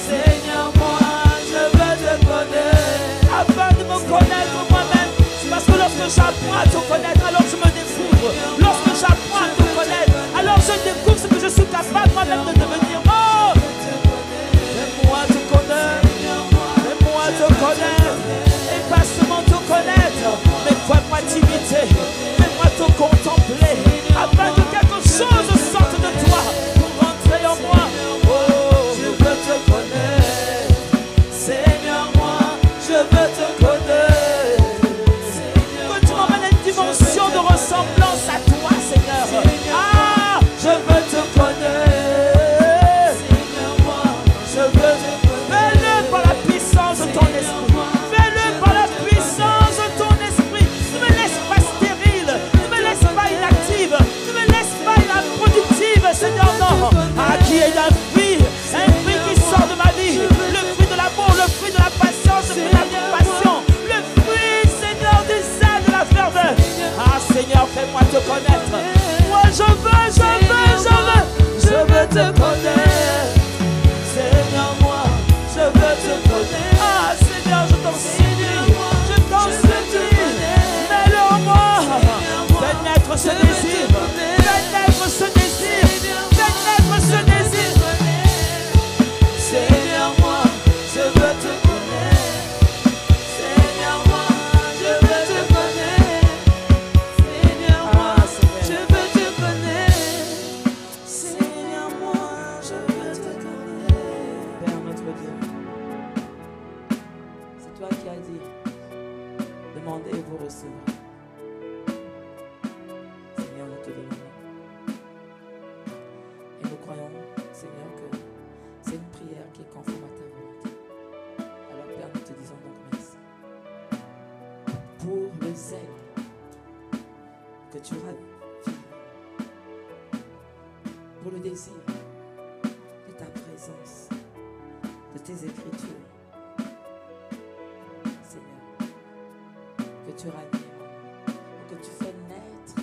Seigneur, moi, je veux te connaître. Afin de me connaître moi-même. Parce que lorsque j'apprends à te connaître, alors je me découvre. Lorsque j'apprends à te connaître, alors je découvre ce que je suis capable moi-même de devenir. Oh, fais-moi te connaître. Fais-moi te connaître. Et pas seulement te connaître, mais fais-moi t'imiter. Fais-moi te contempler. Afin que quelque chose sorte de toi pour rentrer en moi. Oh, je veux te connaître. Seigneur, moi, je veux te connaître. Que tu m'emmènes à une dimension de ressemblance à toi, Seigneur. Ah, je veux te connaître. Seigneur, moi, je veux te connaître. Fais-le par la puissance de ton esprit. Fais-le par la puissance de ton esprit. Ne me laisse pas stérile. demandez et vous recevrez. Seigneur, nous te demandons. Et nous croyons, Seigneur, que c'est une prière qui est conforme à ta volonté. Alors, Père, nous te disons donc merci. Pour le zèle que tu ravives, pour le désir de ta présence, de tes écritures, Seigneur, que tu ranimes, que tu fais naître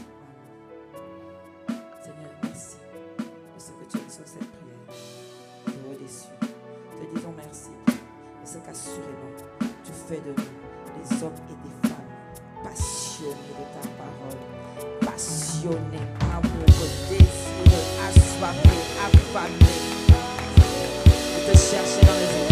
en nous. Seigneur, merci pour ce que tu as sur cette prière. Nous au-dessus, te disons merci pour ce qu'assurément tu fais de nous des hommes et des femmes passionnés de ta parole, passionnés, amoureux, désireux, assoiffés, affamés, de te chercher dans les